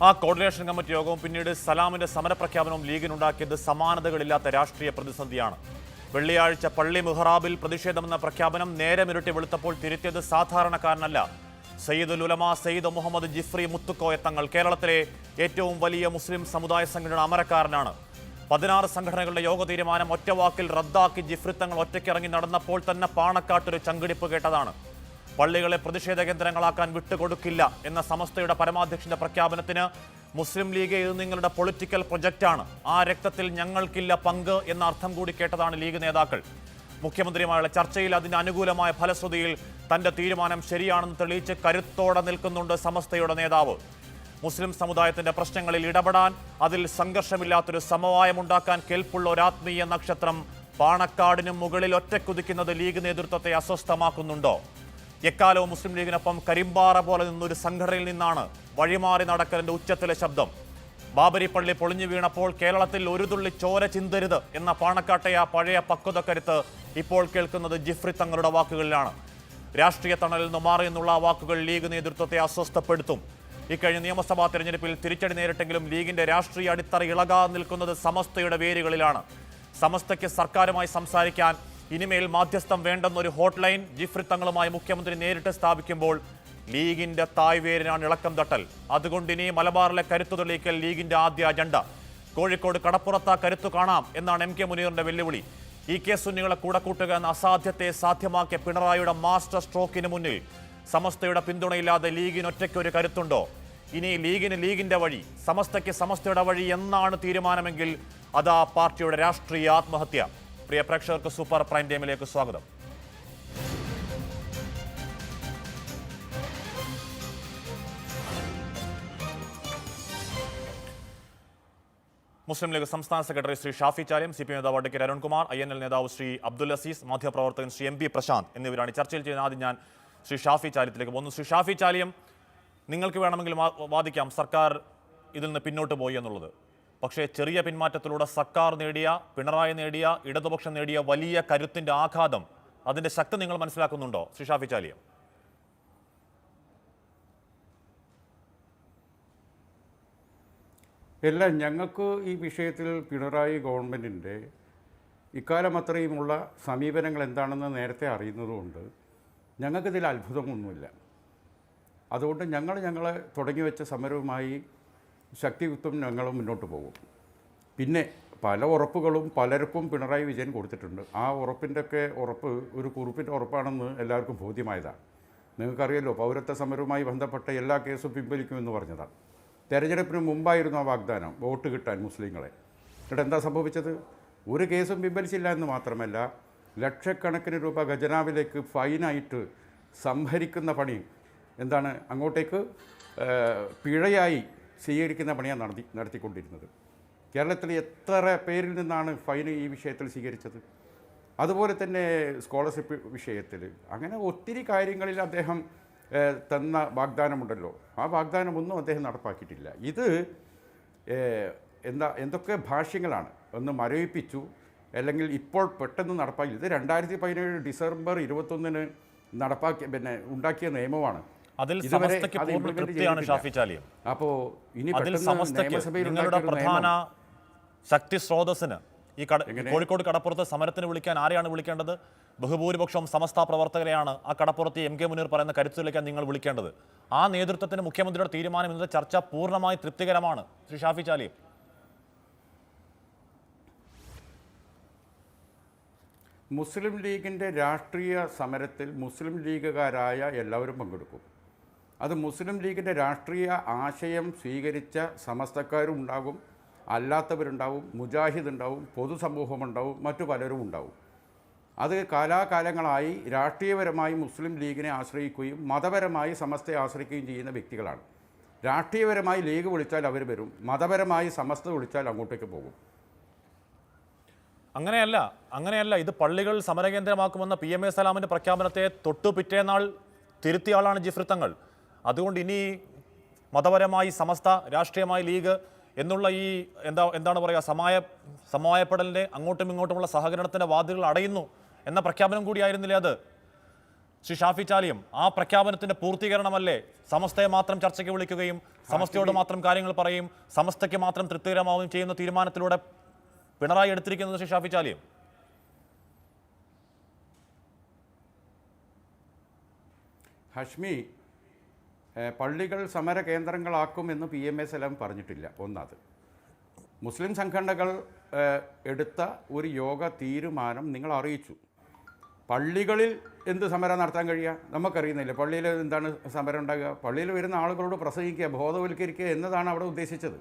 ആ coordination committee യോഗവും പിന്നീട് സലാമിന്റെ സമരപ്രഖ്യാപനവും ലീഗിനുണ്ടാക്കിയത് സമാനതകളില്ലാത്ത രാഷ്ട്രീയ പ്രതിസന്ധിയാണ്. വെള്ളിയാഴ്ച പള്ളി മുഹറാബിൽ പ്രതിഷേധമെന്ന പ്രഖ്യാപനം നേരം ഇരുട്ടി വെളുത്തപ്പോൾ തിരുത്തിയത് സാധാരണക്കാരനല്ല, സയ്യിദുൽ ഉലമ സയ്യിദ് മുഹമ്മദ് ജിഫ്രി മുത്തുക്കോയ തങ്ങൾ. കേരളത്തിലെ ഏറ്റവും വലിയ മുസ്ലിം സമുദായ സംഘടന അമരക്കാരനാണ്. 16 സംഘടനകളുടെ യോഗ തീരുമാനം ഒറ്റവാക്കിൽ റദ്ദാക്കി ജിഫ്രി തങ്ങൾ ഒറ്റയ്ക്കിറങ്ങി നടന്നപ്പോൾ തന്നെ പാണക്കാട്ടൊരു ചങ്കിടിപ്പ് കേട്ടതാണ്. പള്ളികളെ പ്രതിഷേധ കേന്ദ്രങ്ങളാക്കാൻ വിട്ടുകൊടുക്കില്ല എന്ന സമസ്തയുടെ പരമാധ്യക്ഷന്റെ പ്രഖ്യാപനത്തിന് മുസ്ലിം ലീഗ് ഇത് നിങ്ങളുടെ പൊളിറ്റിക്കൽ പ്രൊജക്റ്റാണ്, ആ രക്തത്തിൽ ഞങ്ങൾക്കില്ല പങ്ക് എന്ന അർത്ഥം കൂടി കേട്ടതാണ് ലീഗ് നേതാക്കൾ. മുഖ്യമന്ത്രിയുമായുള്ള ചർച്ചയിൽ അതിന് അനുകൂലമായ ഫലശ്രുതിയിൽ തന്റെ തീരുമാനം ശരിയാണെന്ന് തെളിയിച്ച് കരുത്തോടെ നിൽക്കുന്നുണ്ട് സമസ്തയുടെ നേതാവ്. മുസ്ലിം സമുദായത്തിന്റെ പ്രശ്നങ്ങളിൽ ഇടപെടാൻ, അതിൽ സംഘർഷമില്ലാത്തൊരു സമവായമുണ്ടാക്കാൻ കെൽപ്പുള്ള ഒരു ആത്മീയ നക്ഷത്രം പാണക്കാടിനും മുകളിൽ ഒറ്റക്കുതിക്കുന്നത് ലീഗ് നേതൃത്വത്തെ അസ്വസ്ഥമാക്കുന്നുണ്ടോ? എക്കാലവും മുസ്ലിം ലീഗിനൊപ്പം കരിമ്പാറ പോലെ നിന്നൊരു സംഘടനയിൽ നിന്നാണ് വഴിമാറി നടക്കലിന്റെ ഉച്ചത്തിലെ ശബ്ദം. ബാബരി പള്ളി പൊളിഞ്ഞു വീണപ്പോൾ കേരളത്തിൽ ഒരു തുള്ളി ചോര ചിന്തരുത് എന്ന പാണക്കാട്ടെ ആ പഴയ പക്വതക്കരുത്ത് ഇപ്പോൾ കേൾക്കുന്നത് ജിഫ്രി തങ്ങളുടെ വാക്കുകളിലാണ്. രാഷ്ട്രീയ തണലിൽ നിന്ന് മാറി എന്നുള്ള വാക്കുകൾ ലീഗ് നേതൃത്വത്തെ അസ്വസ്ഥപ്പെടുത്തും. ഇക്കഴിഞ്ഞ നിയമസഭാ തെരഞ്ഞെടുപ്പിൽ തിരിച്ചടി നേരിട്ടെങ്കിലും ലീഗിന്റെ രാഷ്ട്രീയ അടിത്തറ ഇളകാതെ നിൽക്കുന്നത് സമസ്തയുടെ വേരുകളിലാണ്. സമസ്തയ്ക്ക് സർക്കാരുമായി സംസാരിക്കാൻ ഇനിമേൽ മാധ്യസ്ഥം വേണ്ടെന്നൊരു ഹോട്ട്ലൈൻ ജിഫ്രി തങ്ങളുമായി മുഖ്യമന്ത്രി നേരിട്ട് സ്ഥാപിക്കുമ്പോൾ ലീഗിന്റെ തായ്വേരിനാണ് ഇളക്കം തട്ടൽ. അതുകൊണ്ട് ഇനി മലബാറിലെ കരുത്തു തെളിയിക്കൽ ലീഗിന്റെ ആദ്യ അജണ്ട. കോഴിക്കോട് കടപ്പുറത്ത് കരുത്തു കാണാം എന്നാണ് എം കെ മുനീറിന്റെ വെല്ലുവിളി. ഈ കെ സുന്നികളെ കൂടെ കൂട്ടുക എന്ന അസാധ്യത്തെ സാധ്യമാക്കിയ പിണറായിയുടെ മാസ്റ്റർ സ്ട്രോക്കിന് മുന്നിൽ സമസ്തയുടെ പിന്തുണയില്ലാതെ ലീഗിന് ഒറ്റയ്ക്കൊരു കരുത്തുണ്ടോ? ഇനി ലീഗിന് ലീഗിന്റെ വഴി, സമസ്തയ്ക്ക് സമസ്തയുടെ വഴി എന്നാണ് തീരുമാനമെങ്കിൽ അതാ പാർട്ടിയുടെ രാഷ്ട്രീയ ആത്മഹത്യ. പ്രിയ പ്രേക്ഷകർക്ക് സൂപ്പർ പ്രൈം ടൈമിലേക്ക് സ്വാഗതം. മുസ്ലിം ലീഗ് സംസ്ഥാന സെക്രട്ടറി ശ്രീ ഷാഫി ചാലിയം, CPM നേതാവ് അഡ്വക്കേറ്റ് അരുൺകുമാർ, INL നേതാവ് ശ്രീ അബ്ദുൽ അസീസ്, മാധ്യമപ്രവർത്തകൻ ശ്രീ MP പ്രശാന്ത് എന്നിവരാണ് ചർച്ചയിൽ ചെയ്യുന്നത്. ആദ്യം ഞാൻ ശ്രീ ഷാഫി ചാലിയത്തിലേക്ക് പോകുന്നു. ശ്രീ ഷാഫി ചാലിയം, നിങ്ങൾക്ക് വേണമെങ്കിൽ വാദിക്കാം സർക്കാർ ഇതിൽ നിന്ന് പിന്നോട്ട് പോയി എന്നുള്ളത്. പക്ഷേ ചെറിയ പിന്മാറ്റത്തിലൂടെ സർക്കാർ നേടിയ, പിണറായി നേടിയ, ഇടതുപക്ഷം നേടിയ വലിയ കരുത്തിന്റെ ആഘാതം, അതിന്റെ ശക്തി നിങ്ങൾ മനസ്സിലാക്കുന്നുണ്ടോ ശ്രീ ഷാഫി ചാലിയം? എല്ലാം ഞങ്ങൾക്ക് ഈ വിഷയത്തിൽ പിണറായി ഗവൺമെൻറ്റിൻ്റെ ഇക്കാലം അത്രയുമുള്ള സമീപനങ്ങൾ എന്താണെന്ന് നേരത്തെ അറിയുന്നതുകൊണ്ട് ഞങ്ങൾക്കിതിൽ അത്ഭുതമൊന്നുമില്ല. അതുകൊണ്ട് ഞങ്ങൾ തുടങ്ങി വെച്ച സമരവുമായി ശക്തിയുക്തം ഞങ്ങൾ മുന്നോട്ട് പോകും. പിന്നെ പല ഉറപ്പുകളും പലർക്കും പിണറായി വിജയൻ കൊടുത്തിട്ടുണ്ട്. ആ ഉറപ്പിൻ്റെയൊക്കെ ഉറപ്പ് ഒരു കുറിപ്പിൻ്റെ ഉറപ്പാണെന്ന് എല്ലാവർക്കും ബോധ്യമായതാണ്. നിങ്ങൾക്കറിയാലോ, പൗരത്വ സമരവുമായി ബന്ധപ്പെട്ട എല്ലാ കേസും പിൻവലിക്കുമെന്ന് പറഞ്ഞതാണ്. തെരഞ്ഞെടുപ്പിന് മുമ്പായിരുന്നു ആ വാഗ്ദാനം, വോട്ട് കിട്ടാൻ മുസ്ലിങ്ങളെ. എന്നിട്ട് എന്താ സംഭവിച്ചത്? ഒരു കേസും പിൻവലിച്ചില്ല എന്ന് മാത്രമല്ല, ലക്ഷക്കണക്കിന് രൂപ ഖജനാവിലേക്ക് ഫൈനായിട്ട് സംഭരിക്കുന്ന പണി എന്താണ് അങ്ങോട്ടേക്ക് പിഴയായി സ്വീകരിക്കുന്ന പണിയാണ് നടത്തിക്കൊണ്ടിരുന്നത്. കേരളത്തിൽ എത്ര പേരിൽ നിന്നാണ് ഫൈൻ ഈ വിഷയത്തിൽ സ്വീകരിച്ചത്? അതുപോലെ തന്നെ സ്കോളർഷിപ്പ് വിഷയത്തിൽ അങ്ങനെ ഒത്തിരി കാര്യങ്ങളിൽ അദ്ദേഹം തന്ന വാഗ്ദാനമുണ്ടല്ലോ, ആ വാഗ്ദാനമൊന്നും അദ്ദേഹം നടപ്പാക്കിയിട്ടില്ല. ഇത് എന്തൊക്കെ ഭാഷ്യങ്ങളാണ്. ഒന്ന് മരവിപ്പിച്ചു, അല്ലെങ്കിൽ ഇപ്പോൾ പെട്ടെന്ന് നടപ്പാക്കി. ഇത് 2017 ഡിസംബർ 21 ഉണ്ടാക്കിയ നിയമമാണ്. അപ്പോൾ ഇനി നിങ്ങളുടെ പ്രധാന ശക്തി സ്രോതസ്സിന് ഈ കോഴിക്കോട് കടപ്പുറത്ത് സമരത്തിന് വിളിക്കാൻ ആരെയാണ് വിളിക്കേണ്ടത്? ബഹുഭൂരിപക്ഷം സമസ്ത പ്രവർത്തകരെയാണ് ആ കടപ്പുറത്ത് എം കെ മുനീർ പറയുന്ന കരുത്തിലേക്കാൻ നിങ്ങൾ വിളിക്കേണ്ടത്. ആ നേതൃത്വത്തിന് മുഖ്യമന്ത്രിയുടെ തീരുമാനം ഇന്നത്തെ ചർച്ച പൂർണ്ണമായി തൃപ്തികരമാണ് ശ്രീ ഷാഫി ചാലിയം. മുസ്ലിം ലീഗിൻ്റെ രാഷ്ട്രീയ സമരത്തിൽ മുസ്ലിം ലീഗുകാരായ എല്ലാവരും പങ്കെടുക്കും. അത് മുസ്ലിം ലീഗിൻ്റെ രാഷ്ട്രീയ ആശയം സ്വീകരിച്ച സമസ്തക്കാരും ഉണ്ടാകും, അല്ലാത്തവരുണ്ടാവും, മുജാഹിദ് ഉണ്ടാവും, പൊതുസമൂഹമുണ്ടാവും, മറ്റു പലരും ഉണ്ടാവും. അത് കാലാകാലങ്ങളായി രാഷ്ട്രീയപരമായി മുസ്ലിം ലീഗിനെ ആശ്രയിക്കുകയും മതപരമായി സമസ്തയെ ആശ്രയിക്കുകയും ചെയ്യുന്ന വ്യക്തികളാണ്. രാഷ്ട്രീയപരമായി ലീഗ് വിളിച്ചാൽ അവർ വരും, മതപരമായി സമസ്ത വിളിച്ചാൽ അങ്ങോട്ടേക്ക് പോകും. അങ്ങനെയല്ല. ഇത് പള്ളികൾ സമരകേന്ദ്രമാക്കുമെന്ന PMA സലാമിൻ്റെ പ്രഖ്യാപനത്തെ തൊട്ടു പിറ്റേന്നാൾ തിരുത്തിയ ആളാണ് ജിഫ്രി തങ്ങൾ. അതുകൊണ്ട് ഇനി മതപരമായി സമസ്ത, രാഷ്ട്രീയമായി ലീഗ് എന്നുള്ള ഈ എന്താണ് പറയുക, സമവായപ്പെടലിൻ്റെ അങ്ങോട്ടും ഇങ്ങോട്ടുമുള്ള സഹകരണത്തിൻ്റെ വാതിലുകൾ അടയുന്നു എന്ന പ്രഖ്യാപനം കൂടിയായിരുന്നില്ലേ അത്? ശ്രീ ഷാഫി ചാലിയം, ആ പ്രഖ്യാപനത്തിന്റെ പൂർത്തീകരണമല്ലേ സമസ്തയെ മാത്രം ചർച്ചയ്ക്ക് വിളിക്കുകയും സമസ്തയോട് മാത്രം കാര്യങ്ങൾ പറയും സമസ്തയ്ക്ക് മാത്രം തൃപ്തികരമാവുകയും ചെയ്യുന്ന തീരുമാനത്തിലൂടെ പിണറായി എടുത്തിരിക്കുന്നത് ശ്രീ ഷാഫി ചാലിയം? ഹഷ്മി, പള്ളികൾ സമര കേന്ദ്രങ്ങളാക്കുമെന്ന് PMA സലാം പറഞ്ഞിട്ടില്ല. ഒന്നത്, മുസ്ലിം സംഘടനകൾ എടുത്ത ഒരു യോഗ തീരുമാനം നിങ്ങൾ അറിയിച്ചു. പള്ളികളിൽ എന്ത് സമരം നടത്താൻ കഴിയുക നമുക്കറിയുന്നില്ല. പള്ളിയിൽ എന്താണ് സമരം ഉണ്ടാകുക? പള്ളിയിൽ വരുന്ന ആളുകളോട് പ്രസംഗിക്കുക, ബോധവൽക്കരിക്കുക എന്നതാണ് അവിടെ ഉദ്ദേശിച്ചത്.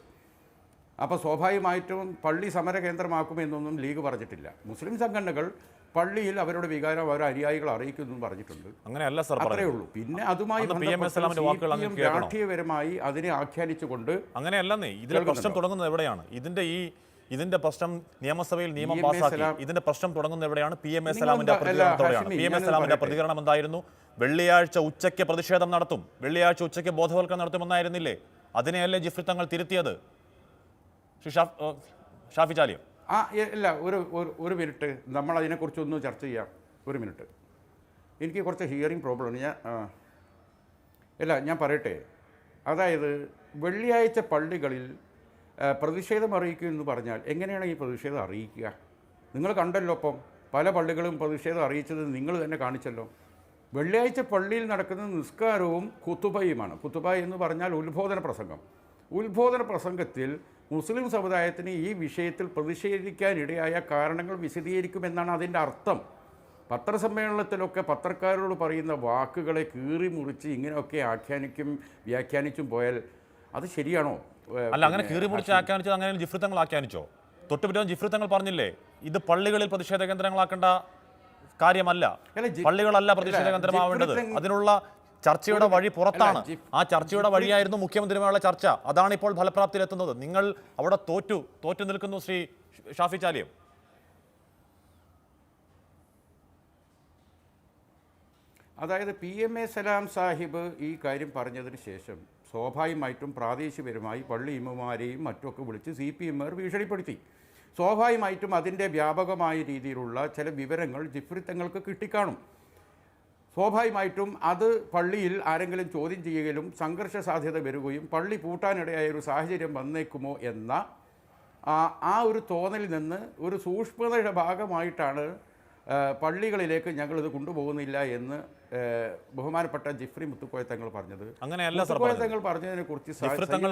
അപ്പോൾ സ്വാഭാവികമായിട്ടും പള്ളി സമര കേന്ദ്രമാക്കുമെന്നൊന്നും ലീഗ് പറഞ്ഞിട്ടില്ല. മുസ്ലിം സംഘടനകൾ പള്ളിയിൽ അവരുടെ വികാരം അവരുടെ അനുയായികൾ അറിയിക്കുന്നു പറഞ്ഞിട്ടുണ്ട്. അങ്ങനെയല്ല സർ, അത്രേ ഉള്ളൂ. പിന്നെ അതുമായി രാഷ്ട്രീയപരമായി അതിനെ ആഖ്യാനിച്ചുകൊണ്ട് അങ്ങനെയല്ലെന്നേ. ഇതിലെ പ്രശ്നം തുടങ്ങുന്നത് എവിടെയാണ്? ഇതിന്റെ പ്രശ്നം നിയമസഭയിൽ നിയമം പാസാക്കി. ഇതിന്റെ പ്രശ്നം തുടങ്ങുന്നത് എവിടെയാണ്? PMA സലാമിന്റെ പ്രതികരണത്തോടെയാണ്. PMA സലാമിന്റെ പ്രതികരണം എന്തായിരുന്നു? വെള്ളിയാഴ്ച ഉച്ചയ്ക്ക് പ്രതിഷേധം നടത്തും, വെള്ളിയാഴ്ച ഉച്ചയ്ക്ക് ബോധവൽക്കരണം നടത്തുമെന്നായിരുന്നില്ലേ? അതിനെയല്ലേ ജിഫ്രി തങ്ങൾ തിരുത്തിയത്? ശ്രീ ഷാഫി ചാലിയം. ഇല്ല, ഒരു മിനിറ്റ്, നമ്മൾ അതിനെക്കുറിച്ചൊന്ന് ചർച്ച ചെയ്യാം. ഒരു മിനിറ്റ്, എനിക്ക് കുറച്ച് ഹിയറിംഗ് പ്രോബ്ലം. ഞാൻ പറയട്ടെ. അതായത് വെള്ളിയാഴ്ച പള്ളികളിൽ പ്രതിഷേധം അറിയിക്കുക എന്ന് പറഞ്ഞാൽ എങ്ങനെയാണ് ഈ പ്രതിഷേധം അറിയിക്കുക? നിങ്ങൾ കണ്ടല്ലോ, ഇപ്പം പല പള്ളികളും പ്രതിഷേധം അറിയിച്ചത് നിങ്ങൾ തന്നെ കാണിച്ചല്ലോ. വെള്ളിയാഴ്ച പള്ളിയിൽ നടക്കുന്ന നിസ്കാരവും ഖുതുബയുമാണ്. ഖുതുബ എന്ന് പറഞ്ഞാൽ ഉത്ബോധന പ്രസംഗം. ഉത്ബോധന പ്രസംഗത്തിൽ മുസ്ലിം സമുദായത്തിന് ഈ വിഷയത്തിൽ പ്രതിഷേധിക്കാനിടയായ കാരണങ്ങൾ വിശദീകരിക്കുമെന്നാണ് അതിൻ്റെ അർത്ഥം. പത്രസമ്മേളനത്തിലൊക്കെ പത്രക്കാരോട് പറയുന്ന വാക്കുകളെ കീറി മുറിച്ച് ഇങ്ങനെയൊക്കെ വ്യാഖ്യാനിച്ചും പോയാൽ അത് ശരിയാണോ? അല്ല, അങ്ങനെ കീറി മുറിച്ച് ആഖ്യാനിച്ചത് അങ്ങനെ ജിഫ്രി തങ്ങൾ ആഖ്യാനിച്ചോ? തൊട്ടുപിറ്റേ ജിഫ്രി തങ്ങൾ പറഞ്ഞില്ലേ, ഇത് പള്ളികളിൽ പ്രതിഷേധ കേന്ദ്രങ്ങളാക്കേണ്ട കാര്യമല്ല, പള്ളികളല്ല പ്രതിഷേധ കേന്ദ്രമാവേണ്ടത്, അതിനുള്ള ചർച്ചയുടെ വഴി പുറത്താണ്. ആ ചർച്ചയുടെ വഴിയായിരുന്നു മുഖ്യമന്ത്രിയുമായുള്ള ചർച്ച. അതാണ് ഇപ്പോൾ ഫലപ്രാപ്തിയിലെത്തുന്നത്. നിങ്ങൾ അവിടെ തോറ്റു നിൽക്കുന്നു ശ്രീ ഷാഫി ചാലിയം. അതായത് PMA സലാം സാഹിബ് ഈ കാര്യം പറഞ്ഞതിന് ശേഷം സ്വാഭാവികമായിട്ടും പ്രാദേശികപരമായി പള്ളി ഇമാമാരെയും മറ്റുമൊക്കെ വിളിച്ച് CPM ഭീഷണിപ്പെടുത്തി. സ്വാഭാവികമായിട്ടും അതിൻ്റെ വ്യാപകമായ രീതിയിലുള്ള ചില വിവരങ്ങൾ ജിഫ്രി തങ്ങൾക്ക് കിട്ടിക്കാണും. സ്വാഭാവികമായിട്ടും അത് പള്ളിയിൽ ആരെങ്കിലും ചോദ്യം ചെയ്യുകയും സംഘർഷ സാധ്യത വരികയും പള്ളി പൂട്ടാനിടയായ ഒരു സാഹചര്യം വന്നേക്കുമോ എന്ന ആ ഒരു തോന്നലിൽ നിന്ന് ഒരു സൂക്ഷ്മതയുടെ ഭാഗമായിട്ടാണ് പള്ളികളിലേക്ക് ഞങ്ങളിത് കൊണ്ടുപോകുന്നില്ല എന്ന് ബഹുമാനപ്പെട്ട ജിഫ്രി മുത്തുക്കോയ തങ്ങൾ പറഞ്ഞത്. അങ്ങനെയല്ല തങ്ങൾ പറഞ്ഞതിനെ കുറിച്ച് നിങ്ങൾ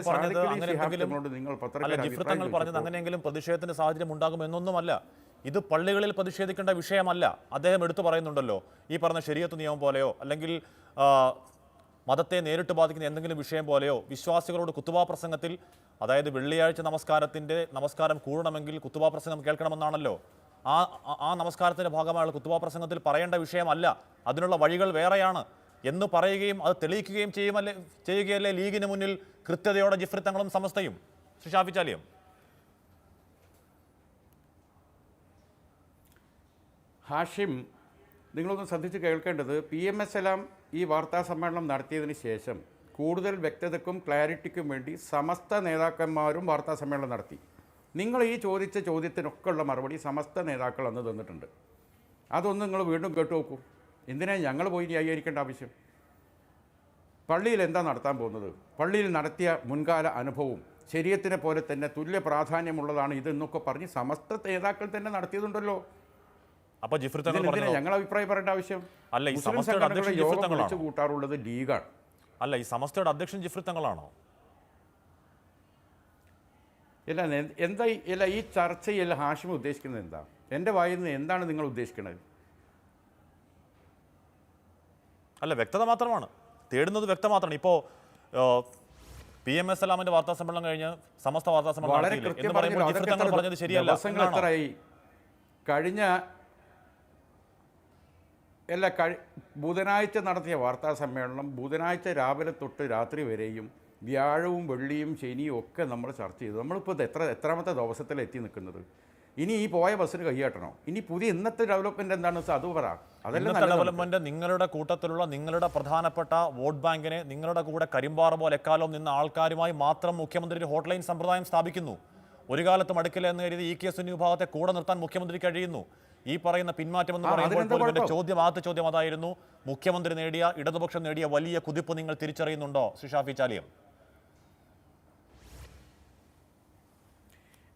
പറഞ്ഞത് അങ്ങനെയെങ്കിലും പ്രതിഷേധത്തിന്റെ സാഹചര്യം ഉണ്ടാകുമെന്നൊന്നുമല്ല. ഇത് പള്ളികളിൽ പ്രതിഷേധിക്കേണ്ട വിഷയമല്ല. അദ്ദേഹം എടുത്തു പറയുന്നുണ്ടല്ലോ, ഈ പറഞ്ഞ ശരീഅത്ത് നിയമം പോലെയോ അല്ലെങ്കിൽ മതത്തെ നേരിട്ട് ബാധിക്കുന്ന എന്തെങ്കിലും വിഷയം പോലെയോ വിശ്വാസികളോട് കുത്തുബ പ്രസംഗത്തിൽ, അതായത് വെള്ളിയാഴ്ച നമസ്കാരം കൂടണമെങ്കിൽ കുത്തുബ പ്രസംഗം കേൾക്കണമെന്നാണല്ലോ. ആ നമസ്കാരത്തിന്റെ ഭാഗമായുള്ള കുത്തുബ പ്രസംഗത്തിൽ പറയേണ്ട വിഷയമല്ല, അതിനുള്ള വഴികൾ വേറെയാണ് എന്ന് പറയുകയും അത് തെളിയിക്കുകയും ചെയ്യുകയല്ലേ ലീഗിന് മുന്നിൽ കൃത്യതയോടെ ജിഫ്രി തങ്ങളും സമസ്തയും? ശ്രീ ഷാഫി ചാലിയം. ഹാഷിം, നിങ്ങളൊന്ന് ശ്രദ്ധിച്ച് കേൾക്കേണ്ടത്, PMA സലാം ഈ വാർത്താ സമ്മേളനം നടത്തിയതിന് ശേഷം കൂടുതൽ വ്യക്തതയ്ക്കും ക്ലാരിറ്റിക്കും വേണ്ടി സമസ്ത നേതാക്കന്മാരും വാർത്താ സമ്മേളനം നടത്തി. നിങ്ങൾ ഈ ചോദിച്ച ചോദ്യത്തിനൊക്കെ ഉള്ള മറുപടി സമസ്ത നേതാക്കൾ അന്ന് തന്നിട്ടുണ്ട്. അതൊന്ന് നിങ്ങൾ വീണ്ടും കേട്ടു നോക്കൂ. എന്തിനാണ് ഞങ്ങൾ പോയി ന്യായീകരിക്കേണ്ട ആവശ്യം? പള്ളിയിൽ എന്താ നടത്താൻ പോകുന്നത്? പള്ളിയിൽ നടത്തിയ മുൻകാല അനുഭവവും ശരീഅത്തിനെ പോലെ തന്നെ തുല്യ പ്രാധാന്യമുള്ളതാണ് ഇതെന്നൊക്കെ പറഞ്ഞ് സമസ്ത നേതാക്കൾ തന്നെ നടത്തിയതുണ്ടല്ലോ. അപ്പോൾ ജിഫ്രി തങ്ങൾ പറഞ്ഞു ഞങ്ങൾ അഭിപ്രായം പറയേണ്ട ആവശ്യം അല്ല. ഈ സമസ്തയുടെ അധ്യക്ഷൻ ജിഫ്രി തങ്ങളാണോ? കൂട്ടാറുള്ളത് ലീഗാണ്. അല്ല, ഈ സമസ്തയുടെ അധ്യക്ഷൻ ജിഫ്രി തങ്ങളാണോ? ഇല്ല, ഈ ചർച്ചയിൽ ഹാഷിം ഉദ്ദേശിക്കുന്നത് എന്താ? എൻ്റെ വായിൽ നിന്ന് എന്താണ് നിങ്ങൾ ഉദ്ദേശിക്കുന്നത്? അല്ല, വ്യക്തത മാത്രമാണ് തേടുന്നത്, വ്യക്തത മാത്രമാണ്. ഇപ്പോൾ PMA സലാമിന്റെ വാർത്താ സമ്മേളനം കഴിഞ്ഞ് സമസ്ത വാർത്താ സമ്മേളനം പറഞ്ഞത് ശരിയല്ല. ബുധനാഴ്ച നടത്തിയ വാർത്താ സമ്മേളനം ബുധനാഴ്ച രാവിലെ തൊട്ട് രാത്രി വരെയും വ്യാഴവും വെള്ളിയും ശനിയും ഒക്കെ നമ്മൾ ചർച്ച ചെയ്തു. നമ്മളിപ്പോൾ എത്രാമത്തെ ദിവസത്തിലെത്തി നിൽക്കുന്നത്? ഇനി ഈ പോയ ബസ്സിന് കൈയാട്ടണോ? ഇനി പുതിയ ഇന്നത്തെ ഡെവലപ്മെന്റ് എന്താണെന്ന് വെച്ചാൽ അത് പറ. അതല്ല ഡെവലപ്മെന്റ്. നിങ്ങളുടെ കൂട്ടത്തിലുള്ള നിങ്ങളുടെ പ്രധാനപ്പെട്ട വോട്ട് ബാങ്കിനെ നിങ്ങളുടെ കൂടെ കരിമ്പാറ പോലെ എക്കാലവും നിന്ന ആൾക്കാരുമായി മാത്രം മുഖ്യമന്ത്രി ഒരു ഹോട്ട്ലൈൻ സമ്പ്രദായം സ്ഥാപിക്കുന്നു. ഒരു കാലത്തും അടുക്കില്ല എന്ന് കരുതി EK സുന്നി വിഭാഗത്തെ കൂടെ നിർത്താൻ മുഖ്യമന്ത്രി കഴിയുന്നു. ഈ പറയുന്ന പിന്മാറ്റം എന്ന് പറയുമ്പോൾ അതിനെന്താ പോലും എന്റെ കുഴപ്പം? ആദ്യത്തെ ചോദ്യം അതായിരുന്നു. മുഖ്യമന്ത്രി നേടിയ, ഇടതുപക്ഷം നേടിയ വലിയ കുതിപ്പ് നിങ്ങൾ തിരിച്ചറിയുന്നുണ്ടോ ശ്രീ ഷാഫി ചാലിയം?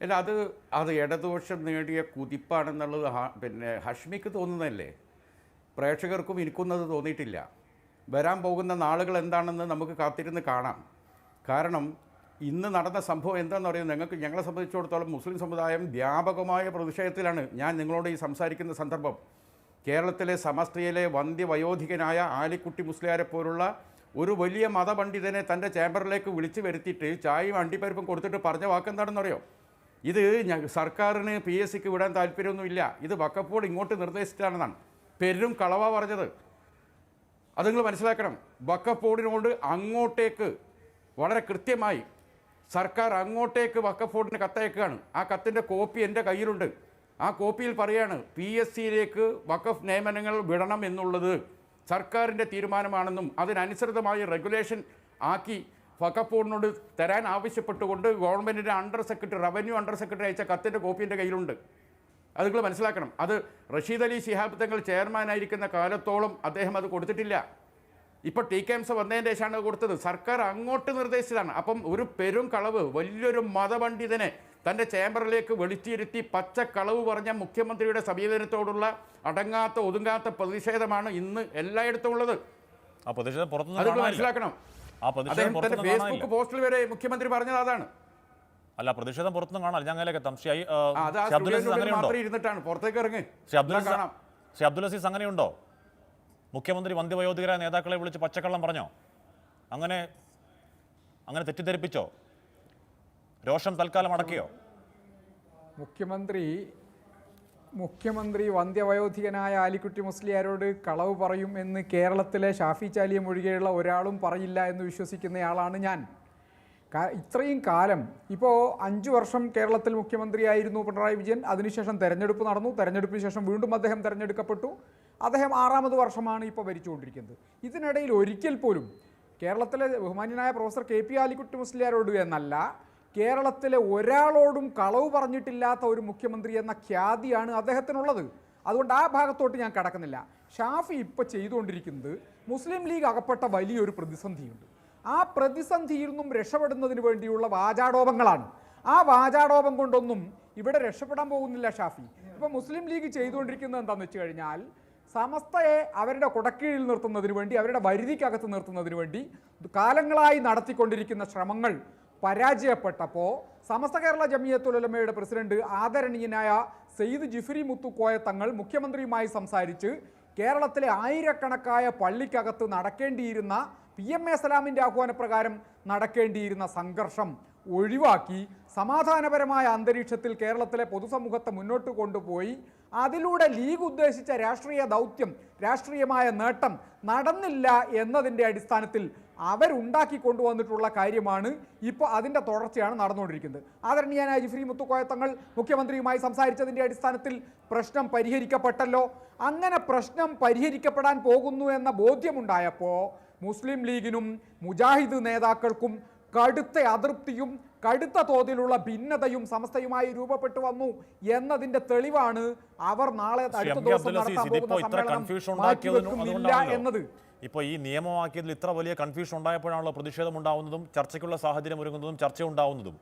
അല്ല, അത് ഇടതുപക്ഷം നേടിയ കുതിപ്പാണെന്നുള്ളത് പിന്നെ ഹഷ്മിക്ക് തോന്നുന്നതല്ലേ? പ്രേക്ഷകർക്കും എനിക്കൊന്നത് തോന്നിയിട്ടില്ല. വരാൻ പോകുന്ന നാളുകൾ എന്താണെന്ന് നമുക്ക് കാത്തിരുന്ന് കാണാം. കാരണം ഇന്ന് നടന്ന സംഭവം എന്താണെന്ന് പറയുന്നത്, ഞങ്ങളെ സംബന്ധിച്ചിടത്തോളം മുസ്ലിം സമുദായം വ്യാപകമായ പ്രതിഷേധത്തിലാണ്. ഞാൻ നിങ്ങളോട് ഈ സംസാരിക്കുന്ന സന്ദർഭം കേരളത്തിലെ സമസ്തയിലെ വന്ധ്യവയോധികനായ ആലിക്കുട്ടി മുസ്ലിയാരെ പോലുള്ള ഒരു വലിയ മതപണ്ഡിതനെ തൻ്റെ ചേംബറിലേക്ക് വിളിച്ചു വരുത്തിയിട്ട് ചായയും അണ്ടിപ്പരിപ്പും കൊടുത്തിട്ട് പറഞ്ഞ വാക്കെന്താണെന്നറിയോ? ഇത് സർക്കാരിന് PSCക്ക് വിടാൻ താല്പര്യമൊന്നുമില്ല, ഇത് വഖഫ് ബോർഡ് ഇങ്ങോട്ട് നിർദ്ദേശിച്ചിട്ടാണെന്നാണ്. പെരും കളവാ പറഞ്ഞത്. അത് നിങ്ങൾ മനസ്സിലാക്കണം. വഖഫ് ബോർഡിനോട് അങ്ങോട്ടേക്ക് വളരെ കൃത്യമായി സർക്കാർ അങ്ങോട്ടേക്ക് വഖഫ് ബോർഡിന് കത്തയക്കുകയാണ്. ആ കത്തിൻ്റെ കോപ്പി എൻ്റെ കയ്യിലുണ്ട്. ആ കോപ്പിയിൽ പറയാണ് PSCയിലേക്ക് വഖഫ് നിയമനങ്ങൾ വിടണം എന്നുള്ളത് സർക്കാരിൻ്റെ തീരുമാനമാണെന്നും അതിനനുസൃതമായി റെഗുലേഷൻ ആക്കി വഖഫ് ബോർഡിനോട് തരാൻ ആവശ്യപ്പെട്ടുകൊണ്ട് ഗവൺമെൻറ്റിൻ്റെ റവന്യൂ അണ്ടർ സെക്രട്ടറി അയച്ച കത്തിൻ്റെ കോപ്പി എൻ്റെ കയ്യിലുണ്ട്. അത് നിങ്ങൾ മനസ്സിലാക്കണം. അത് റഷീദ് അലി ശിഹാബ് തങ്ങൾ ചെയർമാനായിരിക്കുന്ന കാലത്തോളം അദ്ദേഹം അത് കൊടുത്തിട്ടില്ല. ഇപ്പോൾ TKMS വന്നതിൻ്റെ ശേഷമാണ് കൊടുത്തത്. സർക്കാർ അങ്ങോട്ട് നിർദ്ദേശിച്ചതാണ്. അപ്പം ഒരു പെരും കളവ്, വലിയൊരു മതപണ്ഡിതനെ തൻ്റെ ചേംബറിലേക്ക് വിളിച്ചിരുത്തി പച്ചക്കളവ് പറഞ്ഞ മുഖ്യമന്ത്രിയുടെ സമീപനത്തോടുള്ള അടങ്ങാത്ത ഒതുങ്ങാത്ത പ്രതിഷേധമാണ് ഇന്ന് എല്ലായിടത്തും ഉള്ളത്. അത് മനസ്സിലാക്കണം. അദ്ദേഹം തന്റെ ഫേസ്ബുക്ക് പോസ്റ്റിൽ വരെ മുഖ്യമന്ത്രി പറഞ്ഞത് അതാണ്. അല്ല, പ്രതിഷേധം പുറത്തൊന്നും കാണാൻ ഞങ്ങളിലേക്ക് എത്താം. മാത്രം ഇരുന്നിട്ടാണ് പുറത്തേക്ക് ഇറങ്ങി കാണാം. ശ്രീ അബ്ദുൽ അസീസ്, അങ്ങനെയുണ്ടോ? മുഖ്യമന്ത്രി വന്ധ്യവയോധികരായ നേതാക്കളെ വിളിച്ച് പച്ചക്കള്ളം പറഞ്ഞോ? അങ്ങനെ തെറ്റിദ്ധരിപ്പിച്ചോ? രോഷം തൽക്കാലം അടക്കിയോ? മുഖ്യമന്ത്രി വന്ധ്യവയോധികനായ ആലിക്കുട്ടി മുസ്ലിയാരോട് കളവ് പറയും എന്ന് കേരളത്തിലെ ഷാഫി ചാലിയം ഒഴികെയുള്ള ഒരാളും പറയില്ല എന്ന് വിശ്വസിക്കുന്നയാളാണ് ഞാൻ. ഇത്രയും കാലം, ഇപ്പോൾ 5 വർഷം കേരളത്തിൽ മുഖ്യമന്ത്രിയായിരുന്നു പിണറായി വിജയൻ. അതിനുശേഷം തെരഞ്ഞെടുപ്പ് നടന്നു. തെരഞ്ഞെടുപ്പിന് ശേഷം വീണ്ടും അദ്ദേഹം തെരഞ്ഞെടുക്കപ്പെട്ടു. അദ്ദേഹം 6ാമത് വർഷമാണ് ഇപ്പോൾ ഭരിച്ചുകൊണ്ടിരിക്കുന്നത്. ഇതിനിടയിൽ ഒരിക്കൽ പോലും കേരളത്തിലെ ബഹുമാന്യനായ പ്രൊഫസർ KP ആലിക്കുട്ടി മുസ്ലിയാരോട് എന്നല്ല, കേരളത്തിലെ ഒരാളോടും കളവ് പറഞ്ഞിട്ടില്ലാത്ത ഒരു മുഖ്യമന്ത്രി എന്ന ഖ്യാതിയാണ് അദ്ദേഹത്തിനുള്ളത്. അതുകൊണ്ട് ആ ഭാഗത്തോട്ട് ഞാൻ കടക്കുന്നില്ല. ഷാഫി ഇപ്പോൾ ചെയ്തുകൊണ്ടിരിക്കുന്നത് മുസ്ലിം ലീഗ് അകപ്പെട്ട വലിയൊരു പ്രതിസന്ധിയുണ്ട്. ആ പ്രതിസന്ധിയിൽ നിന്നും രക്ഷപ്പെടുന്നതിന് വേണ്ടിയുള്ള വാചാടോപങ്ങളാണ്. ആ വാചാടോപം കൊണ്ടൊന്നും ഇവിടെ രക്ഷപ്പെടാൻ പോകുന്നില്ല ഷാഫി. ഇപ്പോൾ മുസ്ലിം ലീഗ് ചെയ്തുകൊണ്ടിരിക്കുന്നത് എന്താണെന്ന് വെച്ച് കഴിഞ്ഞാൽ, സമസ്തയെ അവരുടെ കുടക്കീഴിൽ നിർത്തുന്നതിന് വേണ്ടി, അവരുടെ വരുതിക്കകത്ത് നിർത്തുന്നതിന് വേണ്ടി കാലങ്ങളായി നടത്തിക്കൊണ്ടിരിക്കുന്ന ശ്രമങ്ങൾ പരാജയപ്പെട്ടപ്പോൾ സമസ്ത കേരള ജമിയത്തുൽ ഉലമയുടെ പ്രസിഡന്റ് ആദരണീയനായ സയ്യിദ് ജിഫ്രി മുത്തുക്കോയ തങ്ങൾ മുഖ്യമന്ത്രിയുമായി സംസാരിച്ച് കേരളത്തിലെ ആയിരക്കണക്കായ പള്ളിക്കകത്ത് നടക്കേണ്ടിയിരുന്ന PMA സലാമിൻ്റെ ആഹ്വാനപ്രകാരം നടക്കേണ്ടിയിരുന്ന സംഘർഷം ഒഴിവാക്കി സമാധാനപരമായ അന്തരീക്ഷത്തിൽ കേരളത്തിലെ പൊതുസമൂഹത്തെ മുന്നോട്ട് കൊണ്ടുപോയി അതിലൂടെ ലീഗ് ഉദ്ദേശിച്ച രാഷ്ട്രീയ ദൗത്യം, രാഷ്ട്രീയമായ നേട്ടം നടന്നില്ല എന്നതിൻ്റെ അടിസ്ഥാനത്തിൽ അവരുണ്ടാക്കി കൊണ്ടുവന്നിട്ടുള്ള കാര്യമാണ് ഇപ്പോൾ അതിൻ്റെ തുടർച്ചയാണ് നടന്നുകൊണ്ടിരിക്കുന്നത്. ആദരണീയനായ ജിഫ്രി മുത്തുക്കോയ തങ്ങൾ മുഖ്യമന്ത്രിയുമായി സംസാരിച്ചതിൻ്റെ അടിസ്ഥാനത്തിൽ പ്രശ്നം പരിഹരിക്കപ്പെട്ടല്ലോ. അങ്ങനെ പ്രശ്നം പരിഹരിക്കപ്പെടാൻ പോകുന്നു എന്ന ബോധ്യമുണ്ടായപ്പോൾ മുസ്ലിം ലീഗിനും മുജാഹിദ് നേതാക്കൾക്കും കടുത്ത അതൃപ്തിയും കടുത്ത തോതിലുള്ള ഭിന്നതയും സമസ്തയുമായി രൂപപ്പെട്ടു വന്നു എന്നതിന്റെ തെളിവാണ് അവർ നാളെ അടുത്ത ദിവസം നടത്താൻ പോകുന്ന സമ്മേളനം എന്നത്. ഇപ്പോൾ ഈ നിയമമാക്കിയതിൽ ഇത്ര വലിയ കൺഫ്യൂഷൻ ഉണ്ടായപ്പോഴാണല്ലോ പ്രതിഷേധം ഉണ്ടാവുന്നതും ചർച്ചയ്ക്കുള്ള സാഹചര്യം ഒരുങ്ങുന്നതും ചർച്ച ഉണ്ടാവുന്നതും.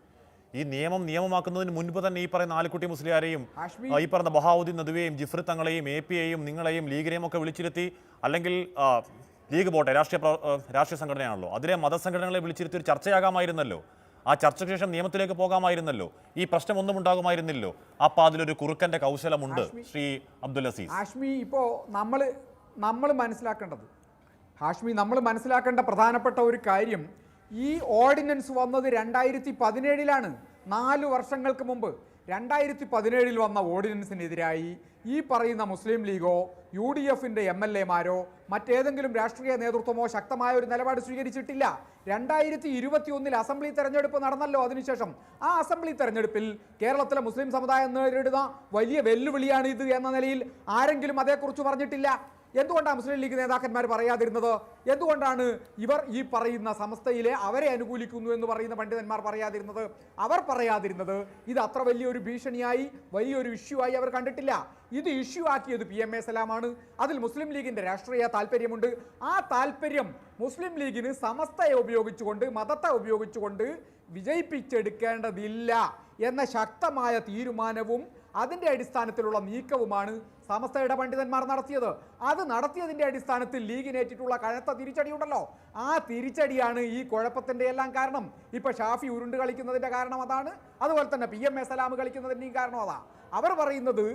ഈ നിയമമാക്കുന്നതിന് മുൻപ് തന്നെ ഈ പറയുന്ന ആലിക്കുട്ടി മുസ്ലിയാരെയും ഈ പറയുന്ന ബഹാവുദ്ദീൻ നദ്വിയെയും ജിഫ്രി തങ്ങളെയും AP യെയും നിങ്ങളെയും ലീഗിനെയും ഒക്കെ വിളിച്ചിരുത്തി, അല്ലെങ്കിൽ ലീഗ് പോട്ടെ രാഷ്ട്രീയ സംഘടനയാണല്ലോ, അതിലെ മതസംഘടനകളെ വിളിച്ചിരുത്തി ഒരു ചർച്ചയാകാമായിരുന്നല്ലോ. ആ ചർച്ചയ്ക്ക് ശേഷം നിയമത്തിലേക്ക് പോകാമായിരുന്നല്ലോ. ഈ പ്രശ്നം ഒന്നും ഉണ്ടാകുമായിരുന്നില്ലോ. അപ്പോൾ അതിലൊരു കുറുക്കന്റെ കൗശലമുണ്ട് ശ്രീ അബ്ദുൽ അസീസ്. ഹാഷ്മി, ഇപ്പോൾ നമ്മൾ മനസ്സിലാക്കേണ്ട പ്രധാനപ്പെട്ട ഒരു കാര്യം, ഈ ഓർഡിനൻസ് വന്നത് 2017-ലാണ്, 4 വർഷങ്ങൾക്ക് മുമ്പ്. 2017 വന്ന ഓർഡിനൻസിനെതിരായി ഈ പറയുന്ന മുസ്ലിം ലീഗോ UDFന്റെ MLA-മാരോ മറ്റേതെങ്കിലും രാഷ്ട്രീയ നേതൃത്വമോ ശക്തമായ ഒരു നിലപാട് സ്വീകരിച്ചിട്ടില്ല. 2021 അസംബ്ലി തെരഞ്ഞെടുപ്പ് നടന്നല്ലോ. അതിനുശേഷം ആ അസംബ്ലി തെരഞ്ഞെടുപ്പിൽ കേരളത്തിലെ മുസ്ലിം സമുദായം നേരിടുന്ന വലിയ വെല്ലുവിളിയാണ് ഇത് എന്ന നിലയിൽ ആരെങ്കിലും അതേക്കുറിച്ച് പറഞ്ഞിട്ടില്ല. എന്തുകൊണ്ടാണ് മുസ്ലിം ലീഗ് നേതാക്കന്മാർ പറയാതിരുന്നത്? എന്തുകൊണ്ടാണ് ഇവർ ഈ പറയുന്ന സമസ്തയിലെ അവരെ അനുകൂലിക്കുന്നു എന്ന് പറയുന്ന പണ്ഡിതന്മാർ പറയാതിരുന്നത്? അവർ പറയാതിരുന്നത് ഇത് അത്ര വലിയൊരു ഭീഷണിയായി, വലിയൊരു ഇഷ്യൂ ആയി അവർ കണ്ടിട്ടില്ല. ഇത് ഇഷ്യൂ ആക്കിയത് PMA സലാമാണ്. അതിൽ മുസ്ലിം ലീഗിൻ്റെ രാഷ്ട്രീയ താല്പര്യമുണ്ട്. ആ താല്പര്യം മുസ്ലിം ലീഗിന് സമസ്തയെ ഉപയോഗിച്ചുകൊണ്ട്, മതത്തെ ഉപയോഗിച്ചുകൊണ്ട് വിജയിപ്പിച്ചെടുക്കേണ്ടതില്ല എന്ന ശക്തമായ തീരുമാനവും അതിൻ്റെ അടിസ്ഥാനത്തിലുള്ള നീക്കവുമാണ് സമസ്തയുടെ പണ്ഡിതന്മാർ നടത്തിയത്. അത് നടത്തിയതിൻ്റെ അടിസ്ഥാനത്തിൽ ലീഗിനേറ്റിട്ടുള്ള കനത്ത തിരിച്ചടിയുണ്ടല്ലോ, ആ തിരിച്ചടിയാണ് ഈ കുഴപ്പത്തിൻ്റെ എല്ലാം കാരണം. ഇപ്പോൾ ഷാഫി ഉരുണ്ട് കളിക്കുന്നതിൻ്റെ കാരണം അതാണ്. അതുപോലെ തന്നെ PMA സലാം കളിക്കുന്നതിൻ്റെയും കാരണം അതാണ്. അവർ പറയുന്നത്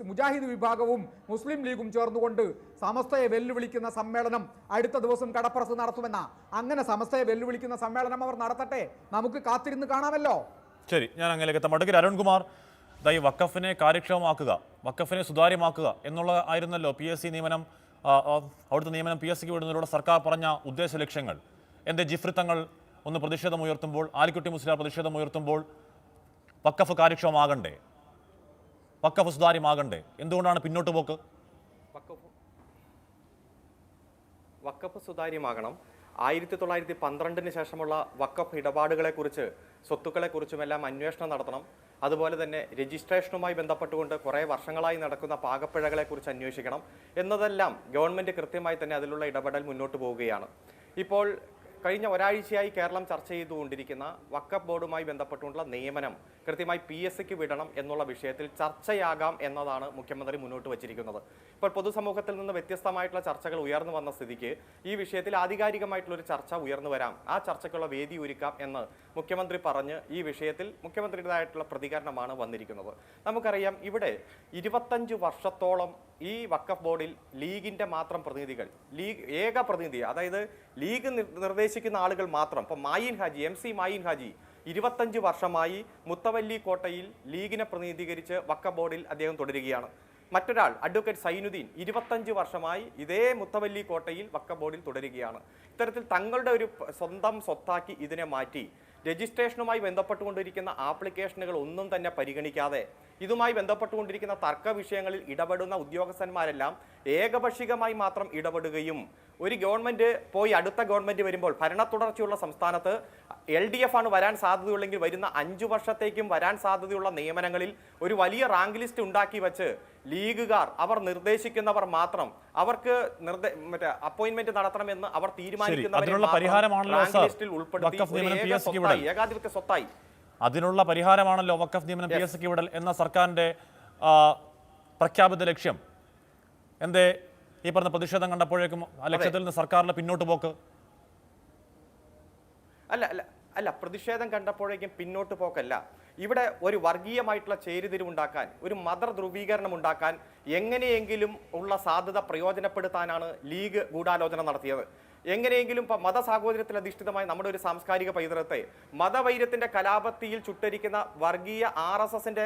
മുജാഹിദ് വിഭാഗവും മുസ്ലിം ലീഗും ചേർന്നുകൊണ്ട് സമസ്തയെ വെല്ലുവിളിക്കുന്ന സമ്മേളനം അടുത്ത ദിവസം കടപ്പുറത്ത് നടത്തുമെന്ന. അങ്ങനെ സമസ്തയെ വെല്ലുവിളിക്കുന്ന സമ്മേളനം അവർ നടത്തട്ടെ, നമുക്ക് കാത്തിരുന്ന് കാണാമല്ലോ. ശരി, ഞാൻ അങ്ങനെയൊക്കെ എത്താം. അഡ്വക്കേറ്റ് അരുൺകുമാർ, ഈ വഖഫിനെ കാര്യക്ഷമമാക്കുക, വഖഫിനെ സുതാര്യമാക്കുക എന്നുള്ള ആയിരുന്നല്ലോ PSC നിയമനം, അവിടുത്തെ നിയമനം PSCക്ക് വിടുന്നതിലൂടെ സർക്കാർ പറഞ്ഞ ഉദ്ദേശ ലക്ഷ്യങ്ങൾ. എൻ്റെ ജിഫ്രി തങ്ങൾ ഒന്ന് പ്രതിഷേധം ഉയർത്തുമ്പോൾ, ആലിക്കുട്ടി മുസ്ലിയാർ പ്രതിഷേധം ഉയർത്തുമ്പോൾ വഖഫ് കാര്യക്ഷമമാകണ്ടേ, വഖഫ് സുതാര്യമാകണ്ടേ? എന്തുകൊണ്ടാണ് പിന്നോട്ട് പോക്ക്? വഖഫ് സുതാര്യമാകണം. 1912 ശേഷമുള്ള വഖഫ് ഇടപാടുകളെക്കുറിച്ച്, സ്വത്തുക്കളെക്കുറിച്ചുമെല്ലാം അന്വേഷണം നടത്തണം. അതുപോലെ തന്നെ രജിസ്ട്രേഷനുമായി ബന്ധപ്പെട്ടുകൊണ്ട് കുറേ വർഷങ്ങളായി നടക്കുന്ന പാകപ്പിഴകളെക്കുറിച്ച് അന്വേഷിക്കണം എന്നതെല്ലാം ഗവൺമെൻറ് കൃത്യമായി തന്നെ അതിലുള്ള ഇടപെടൽ മുന്നോട്ട് പോവുകയാണ്. ഇപ്പോൾ കഴിഞ്ഞ ഒരാഴ്ചയായി കേരളം ചർച്ച ചെയ്തുകൊണ്ടിരിക്കുന്ന വഖഫ് ബോർഡുമായി ബന്ധപ്പെട്ടുള്ള നിയമനം കൃത്യമായി PSCക്ക് വിടണം എന്നുള്ള വിഷയത്തിൽ ചർച്ചയാകാം എന്നതാണ് മുഖ്യമന്ത്രി മുന്നോട്ട് വച്ചിരിക്കുന്നത്. ഇപ്പോൾ പൊതുസമൂഹത്തിൽ നിന്ന് വ്യത്യസ്തമായിട്ടുള്ള ചർച്ചകൾ ഉയർന്നു വന്ന സ്ഥിതിക്ക് ഈ വിഷയത്തിൽ ആധികാരികമായിട്ടുള്ളൊരു ചർച്ച ഉയർന്നു വരാം, ആ ചർച്ചയ്ക്കുള്ള വേദി ഒരുക്കാം എന്ന് മുഖ്യമന്ത്രി പറഞ്ഞ് ഈ വിഷയത്തിൽ മുഖ്യമന്ത്രിയുടേതായിട്ടുള്ള പ്രതികരണമാണ് വന്നിരിക്കുന്നത്. നമുക്കറിയാം, ഇവിടെ 25 വർഷത്തോളം ഈ വഖഫ് ബോർഡിൽ ലീഗിൻ്റെ മാത്രം പ്രതിനിധികൾ, ലീഗ് ഏക പ്രതിനിധി, അതായത് ലീഗ് നിർദ്ദേശിക്കുന്ന ആളുകൾ മാത്രം. ഇപ്പം മായിൻ ഹാജി, MC മായിൻ ഹാജി 25 വർഷമായി മുത്തവല്ലി കോട്ടയിൽ ലീഗിനെ പ്രതിനിധീകരിച്ച് വഖഫ് ബോർഡിൽ അദ്ദേഹം തുടരുകയാണ്. മറ്റൊരാൾ അഡ്വക്കേറ്റ് സൈനുദ്ദീൻ 25 വർഷമായി ഇതേ മുത്തവല്ലി കോട്ടയിൽ വഖഫ് ബോർഡിൽ തുടരുകയാണ്. ഇത്തരത്തിൽ തങ്ങളുടെ ഒരു സ്വന്തം സ്വത്താക്കി ഇതിനെ മാറ്റി രജിസ്ട്രേഷനുമായി ബന്ധപ്പെട്ടുകൊണ്ടിരിക്കുന്ന ആപ്ലിക്കേഷനുകൾ ഒന്നും തന്നെ പരിഗണിക്കാതെ ഇതുമായി ബന്ധപ്പെട്ടുകൊണ്ടിരിക്കുന്ന തർക്ക വിഷയങ്ങളിൽ ഇടപെടുന്ന ഉദ്യോഗസ്ഥന്മാരെല്ലാം ഏകപക്ഷികമായി മാത്രം ഇടപെടുകയും, ഒരു ഗവൺമെൻറ് പോയി അടുത്ത ഗവൺമെൻറ് വരുമ്പോൾ ഭരണ തുടർച്ചയുള്ള സംസ്ഥാനത്ത് LDF ആണ് വരാൻ സാധ്യതയുള്ളെങ്കിൽ വരുന്ന 5 വർഷത്തേക്കും വരാൻ സാധ്യതയുള്ള നിയമനങ്ങളിൽ ഒരു വലിയ റാങ്ക് ലിസ്റ്റ് ഉണ്ടാക്കി വെച്ച് ലീഗുകാർ അവർ നിർദ്ദേശിക്കുന്നവർ മാത്രം, അവർക്ക് അപ്പോയിന്റ്മെന്റ് നടത്തണമെന്ന് അവർ തീരുമാനിക്കുന്നവരെ ഏകാധിപത്യ സ്വത്തായി. അതിനുള്ള പരിഹാരമാണല്ലോ വഖഫ് നിയമനം PSCക്ക് വിടൽ എന്ന സർക്കാരിന്റെ പ്രഖ്യാപിത ലക്ഷ്യം. എന്തേ ഈ പറഞ്ഞ പ്രതിഷേധം കണ്ടപ്പോഴേക്കും ആ ലക്ഷ്യത്തിൽ നിന്ന് സർക്കാരിന്റെ പിന്നോട്ട് പോക്ക്? അല്ല, പ്രതിഷേധം കണ്ടപ്പോഴേക്കും പിന്നോട്ട് പോക്കല്ല. ഇവിടെ ഒരു വർഗീയമായിട്ടുള്ള ചേരിതിരിവുണ്ടാക്കാൻ, ഒരു മത ധ്രുവീകരണം ഉണ്ടാക്കാൻ എങ്ങനെയെങ്കിലും ഉള്ള സാധ്യത പ്രയോജനപ്പെടുത്താനാണ് ലീഗ് ഗൂഢാലോചന നടത്തിയത്. എങ്ങനെയെങ്കിലും മതസാഹോദര്യത്തിൽ അധിഷ്ഠിതമായി നമ്മുടെ ഒരു സാംസ്കാരിക പൈതൃകത്തെ മതവൈര്യത്തിന്റെ കലാപത്തിയിൽ ചുട്ടരിക്കുന്ന വർഗീയ RSSന്റെ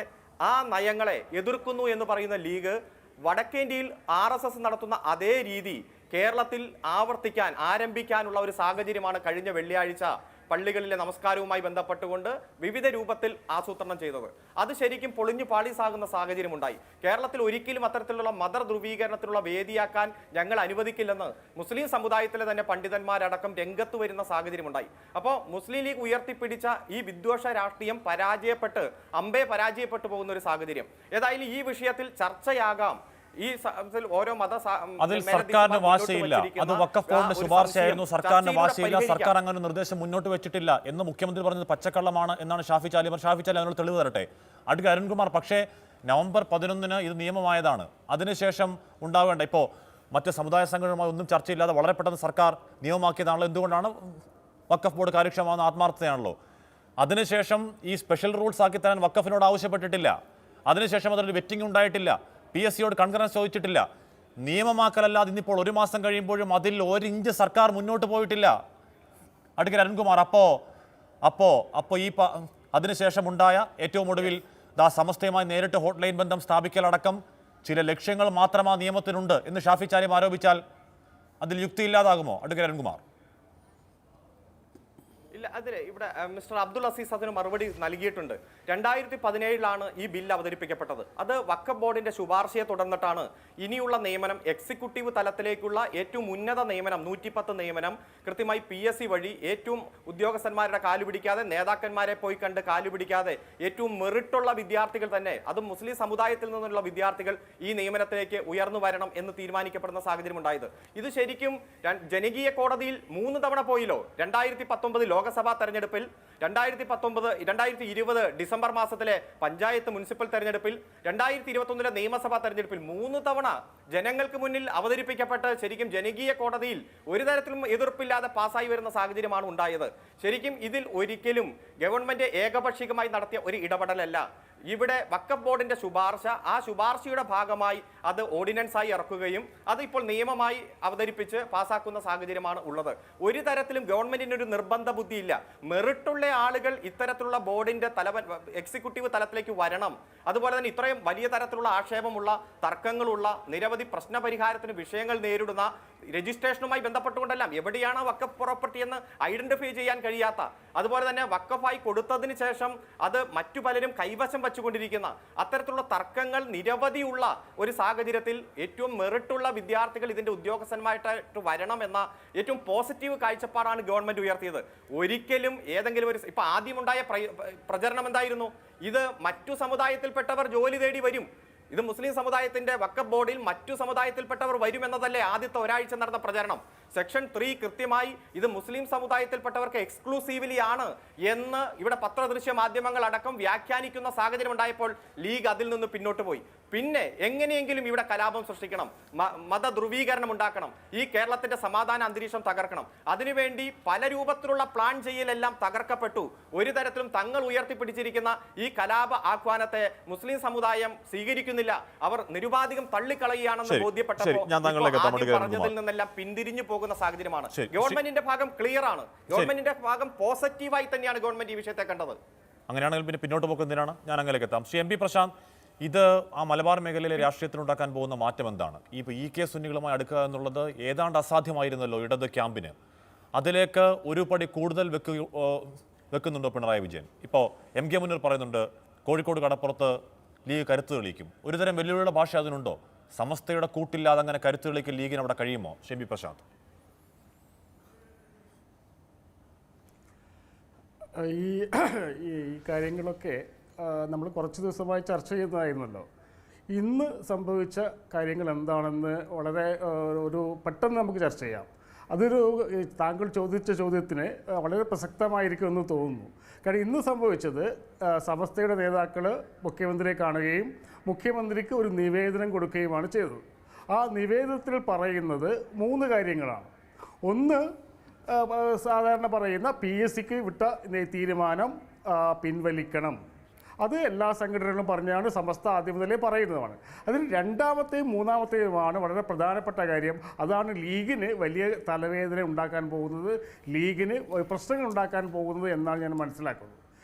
ആ നയങ്ങളെ എതിർക്കുന്നു എന്ന് പറയുന്ന ലീഗ് വടക്കേന്ത്യയിൽ RSS നടത്തുന്ന അതേ രീതി കേരളത്തിൽ ആരംഭിക്കാനുള്ള ഒരു സാഹചര്യമാണ് കഴിഞ്ഞ വെള്ളിയാഴ്ച പള്ളികളിലെ നമസ്കാരവുമായി ബന്ധപ്പെട്ടുകൊണ്ട് വിവിധ രൂപത്തിൽ ആസൂത്രണം ചെയ്തത്. അത് ശരിക്കും പൊളിഞ്ഞു പാളീസാകുന്ന സാഹചര്യമുണ്ടായി. കേരളത്തിൽ ഒരിക്കലും അത്തരത്തിലുള്ള മത ധ്രുവീകരണത്തിലുള്ള വേദിയാക്കാൻ ഞങ്ങൾ അനുവദിക്കില്ലെന്ന് മുസ്ലിം സമുദായത്തിലെ തന്നെ പണ്ഡിതന്മാരടക്കം രംഗത്ത് വരുന്ന സാഹചര്യമുണ്ടായി. അപ്പോൾ മുസ്ലിം ലീഗ് ഉയർത്തിപ്പിടിച്ച ഈ വിദ്വേഷ രാഷ്ട്രീയം പരാജയപ്പെട്ടു പോകുന്ന ഒരു സാഹചര്യം. ഏതായാലും ഈ വിഷയത്തിൽ ചർച്ചയാകാം. ഓരോ അതിൽ സർക്കാരിന് വാശിയില്ല, അത് വഖഫ് ബോർഡിന്റെ ശുപാർശയായിരുന്നു, സർക്കാരിന് വാശിയില്ല, സർക്കാർ അങ്ങനെ നിർദ്ദേശം മുന്നോട്ട് വെച്ചിട്ടില്ല എന്ന് മുഖ്യമന്ത്രി പറഞ്ഞത് പച്ചക്കള്ളമാണ് എന്നാണ് ഷാഫി ചാലി അതിനോട് തെളിവ് തരട്ടെ. അഡ്വക്കേറ്റ് അരുൺകുമാർ, പക്ഷേ നവംബർ 11 ഇത് നിയമമായതാണ്. അതിനുശേഷം ഉണ്ടാവേണ്ട, ഇപ്പോൾ മറ്റ് സമുദായ സംഘടനകളുമായി ഒന്നും ചർച്ചയില്ലാതെ വളരെ പെട്ടെന്ന് സർക്കാർ നിയമമാക്കിയതാണല്ലോ. എന്തുകൊണ്ടാണ്? വഖഫ് ബോർഡ് കാര്യക്ഷമമാകുന്ന ആത്മാർത്ഥതയാണല്ലോ. അതിനുശേഷം ഈ സ്പെഷ്യൽ റൂൾസ് ആക്കി തരാൻ വഖഫിനോട് ആവശ്യപ്പെട്ടിട്ടില്ല. അതിനുശേഷം അതിലൊരു വെറ്റിംഗ് ഉണ്ടായിട്ടില്ല, PSCയോട് കൺകറൻസ് ചോദിച്ചിട്ടില്ല. നിയമമാക്കലല്ലാതെ ഇന്നിപ്പോൾ 1 മാസം കഴിയുമ്പോഴും അതിൽ 1 ഇഞ്ച് സർക്കാർ മുന്നോട്ട് പോയിട്ടില്ല. അഡ്വക്കേറ്റ് അരുൺകുമാർ, അപ്പോൾ ഈ അതിനുശേഷം ഉണ്ടായ ഏറ്റവും ഒടുവിൽ സമസ്തയുമായി നേരിട്ട് ഹോട്ട്ലൈൻ ബന്ധം സ്ഥാപിക്കലടക്കം ചില ലക്ഷ്യങ്ങൾ മാത്രം ആ നിയമത്തിനുണ്ട് എന്ന് ഷാഫി ചാലിം ആരോപിച്ചാൽ അതിൽ യുക്തിയില്ലാതാകുമോ അഡ്വക്കേറ്റ് അരുൺകുമാർ? ഇല്ല, അതിൽ ഇവിടെ മിസ്റ്റർ അബ്ദുൾ അസീസ് അതിന് മറുപടി നൽകിയിട്ടുണ്ട്. 2017 ഈ ബില്ല് അവതരിപ്പിക്കപ്പെട്ടത്. അത് വഖഫ് ബോർഡിന്റെ ശുപാർശയെ തുടർന്നിട്ടാണ് ഇനിയുള്ള നിയമനം എക്സിക്യൂട്ടീവ് തലത്തിലേക്കുള്ള ഏറ്റവും ഉന്നത നിയമനം 110 നിയമനം കൃത്യമായി PSC വഴി ഏറ്റവും ഉദ്യോഗസ്ഥന്മാരുടെ കാലുപിടിക്കാതെ, നേതാക്കന്മാരെ പോയി കണ്ട് കാലുപിടിക്കാതെ ഏറ്റവും മെറിറ്റുള്ള വിദ്യാർത്ഥികൾ തന്നെ, അതും മുസ്ലിം സമുദായത്തിൽ നിന്നുള്ള വിദ്യാർത്ഥികൾ ഈ നിയമനത്തിലേക്ക് ഉയർന്നു വരണം എന്ന് തീരുമാനിക്കപ്പെടുന്ന സാഹചര്യം ഉണ്ടായത്. ഇത് ശരിക്കും ജനകീയ കോടതിയിൽ 3 തവണ പോയില്ലോ. 2019 ലോക്സഭാ തെരഞ്ഞെടുപ്പിൽ, 2020 ഡിസംബർ മാസത്തിലെ പഞ്ചായത്ത് മുനിസിപ്പൽ തെരഞ്ഞെടുപ്പിൽ, 2021 നിയമസഭാ തെരഞ്ഞെടുപ്പിൽ 3 തവണ ജനങ്ങൾക്ക് മുന്നിൽ അവതരിപ്പിക്കപ്പെട്ട് ശരിക്കും ജനകീയ കോടതിയിൽ ഒരു തരത്തിലും എതിർപ്പില്ലാതെ പാസ്സായി വരുന്ന സാഹചര്യമാണ് ഉണ്ടായത്. ശരിക്കും ഇതിൽ ഒരിക്കലും ഗവൺമെന്റ് ഏകപക്ഷീയമായി നടത്തിയ ഒരു ഇടപെടലല്ല. ഇവിടെ വഖഫ് ബോർഡിന്റെ ശുപാർശ, ആ ശുപാർശയുടെ ഭാഗമായി അത് ഓർഡിനൻസായി ഇറക്കുകയും അത് ഇപ്പോൾ നിയമമായി അവതരിപ്പിച്ച് പാസ്സാക്കുന്ന സാഹചര്യമാണ് ഉള്ളത്. ഒരു തരത്തിലും ഗവൺമെന്റിന് ഒരു നിർബന്ധ ബുദ്ധിയില്ല. മെറിറ്റുള്ള ആളുകൾ ഇത്തരത്തിലുള്ള ബോർഡിന്റെ എക്സിക്യൂട്ടീവ് തലത്തിലേക്ക് വരണം. അതുപോലെ തന്നെ ഇത്രയും വലിയ തരത്തിലുള്ള ആക്ഷേപമുള്ള, തർക്കങ്ങളുള്ള, നിരവധി പ്രശ്ന പരിഹാരത്തിന് വിഷയങ്ങൾ നേരിടുന്ന, രജിസ്ട്രേഷനുമായി ബന്ധപ്പെട്ടുകൊണ്ടെല്ലാം എവിടെയാണ് വഖഫ് പ്രോപ്പർട്ടി എന്ന് ഐഡന്റിഫൈ ചെയ്യാൻ കഴിയാത്ത, അതുപോലെ തന്നെ വഖഫായി കൊടുത്തതിന് ശേഷം അത് മറ്റു പലരും കൈവശം വച്ചുകൊണ്ടിരിക്കുന്ന അത്തരത്തിലുള്ള തർക്കങ്ങൾ നിരവധിയുള്ള ഒരു സാഹചര്യത്തിൽ ഏറ്റവും മെറിറ്റുള്ള വിദ്യാർത്ഥികൾ ഇതിന്റെ ഉദ്യോഗസ്ഥന്മാരായിട്ട് വരണം എന്ന ഏറ്റവും പോസിറ്റീവ് കാഴ്ചപ്പാടാണ് ഗവൺമെന്റ് ഉയർത്തിയത്. ഒരിക്കലും ഏതെങ്കിലും ഒരു ഇപ്പൊ ആദ്യമുണ്ടായ പ്രചരണം എന്തായിരുന്നു? ഇത് മറ്റു സമുദായത്തിൽപ്പെട്ടവർ ജോലി തേടി വരും, ഇത് മുസ്ലിം സമുദായത്തിന്റെ വഖഫ് ബോർഡിൽ മറ്റു സമുദായത്തിൽപ്പെട്ടവർ വരുമെന്നതല്ലേ ആദ്യത്തെ ഒരാഴ്ച നടന്ന പ്രചരണം. സെക്ഷൻ 3 കൃത്യമായി ഇത് മുസ്ലിം സമുദായത്തിൽപ്പെട്ടവർക്ക് എക്സ്ക്ലൂസീവ്ലി ആണ് എന്ന് ഇവിടെ പത്രദൃശ്യ മാധ്യമങ്ങൾ അടക്കം വ്യാഖ്യാനിക്കുന്ന സാഹചര്യം ഉണ്ടായപ്പോൾ ലീഗ് അതിൽ നിന്ന് പിന്നോട്ട് പോയി. പിന്നെ എങ്ങനെയെങ്കിലും ഇവിടെ കലാപം സൃഷ്ടിക്കണം, മത ധ്രുവീകരണം ഉണ്ടാക്കണം, ഈ കേരളത്തിന്റെ സമാധാന അന്തരീക്ഷം തകർക്കണം. അതിനുവേണ്ടി പല രൂപത്തിലുള്ള പ്ലാൻ ചെയ്യലെല്ലാം തകർക്കപ്പെട്ടു. ഒരു തരത്തിലും തങ്ങൾ ഉയർത്തിപ്പിടിച്ചിരിക്കുന്ന ഈ കലാപ ആഹ്വാനത്തെ മുസ്ലിം സമുദായം സ്വീകരിക്കുന്നില്ല. അവർ നിരുപാധികം തള്ളിക്കളയുകയാണെന്ന് ബോധ്യപ്പെട്ടപ്പോൾ പറഞ്ഞതിൽ നിന്നെല്ലാം പിന്തിരിഞ്ഞു പോകുന്ന സാഹചര്യമാണ്. ഗവൺമെന്റിന്റെ ഭാഗം ക്ലിയർ ആണ്. ഗവൺമെന്റിന്റെ ഭാഗം പോസിറ്റീവായി തന്നെയാണ് ഗവൺമെന്റ് ഈ വിഷയത്തെ കണ്ടത്. അങ്ങനെയാണെങ്കിൽ പിന്നെ പിന്നോട്ട് പോകുന്നതിനാണ് ഞാൻ അങ്ങനെയൊക്കെ എത്താം. ശ്രീ MP പ്രശാന്ത്, ഇത് ആ മലബാർ മേഖലയിലെ രാഷ്ട്രീയത്തിനുണ്ടാക്കാൻ പോകുന്ന മാറ്റം എന്താണ്? EK സുന്നികളുമായി അടുക്കുക എന്നുള്ളത് ഏതാണ്ട് അസാധ്യമായിരുന്നല്ലോ ഇടത് ക്യാമ്പിന്. അതിലേക്ക് ഒരു പടി കൂടുതൽ വെക്കുന്നുണ്ടോ പിണറായി വിജയൻ? ഇപ്പോൾ MK മുന്നീർ പറയുന്നുണ്ട് കോഴിക്കോട് കടപ്പുറത്ത് ലീഗ് കരുത്ത് തെളിയിക്കും. ഒരുതരം വെല്ലുവിളിയുടെ ഭാഷ അതിനുണ്ടോ? സമസ്തയുടെ കൂട്ടില്ലാതെ അങ്ങനെ കരുത്ത് തെളിയിക്കാൻ ലീഗിന് അവിടെ കഴിയുമോ? ശ്രീ പ്രശാന്ത്, ഈ കാര്യങ്ങളൊക്കെ നമ്മൾ കുറച്ച് ദിവസമായി ചർച്ച ചെയ്യുന്നതായിരുന്നല്ലോ. ഇന്ന് സംഭവിച്ച കാര്യങ്ങൾ എന്താണെന്ന് വളരെ പെട്ടെന്ന് നമുക്ക് ചർച്ച ചെയ്യാം. അതൊരു താങ്കൾ ചോദിച്ച ചോദ്യത്തിന് വളരെ പ്രസക്തമായിരിക്കുമെന്ന് തോന്നുന്നു. കാരണം ഇന്ന് സംഭവിച്ചത് സമസ്തയുടെ നേതാക്കൾ മുഖ്യമന്ത്രിയെ കാണുകയും മുഖ്യമന്ത്രിക്ക് ഒരു നിവേദനം കൊടുക്കുകയുമാണ് ചെയ്തത്. ആ നിവേദനത്തിൽ പറയുന്നത് 3 കാര്യങ്ങളാണ്. ഒന്ന്, സാധാരണ പറയുന്ന PSCക്ക് വിട്ട തീരുമാനം പിൻവലിക്കണം. അത് എല്ലാ സംഘടനകളും പറഞ്ഞാണ് സമസ്ത ആദ്യം മുതലേ പറയുന്നതാണ്. അതിൽ രണ്ടാമത്തെയും മൂന്നാമത്തെയുമാണ് വളരെ പ്രധാനപ്പെട്ട കാര്യം. അതാണ് ലീഗിന് വലിയ തലവേദന ഉണ്ടാക്കാൻ പോകുന്നത്, ലീഗിന് പ്രശ്നങ്ങൾ ഉണ്ടാക്കാൻ പോകുന്നത് എന്നാണ് ഞാൻ മനസ്സിലാക്കുന്നത്.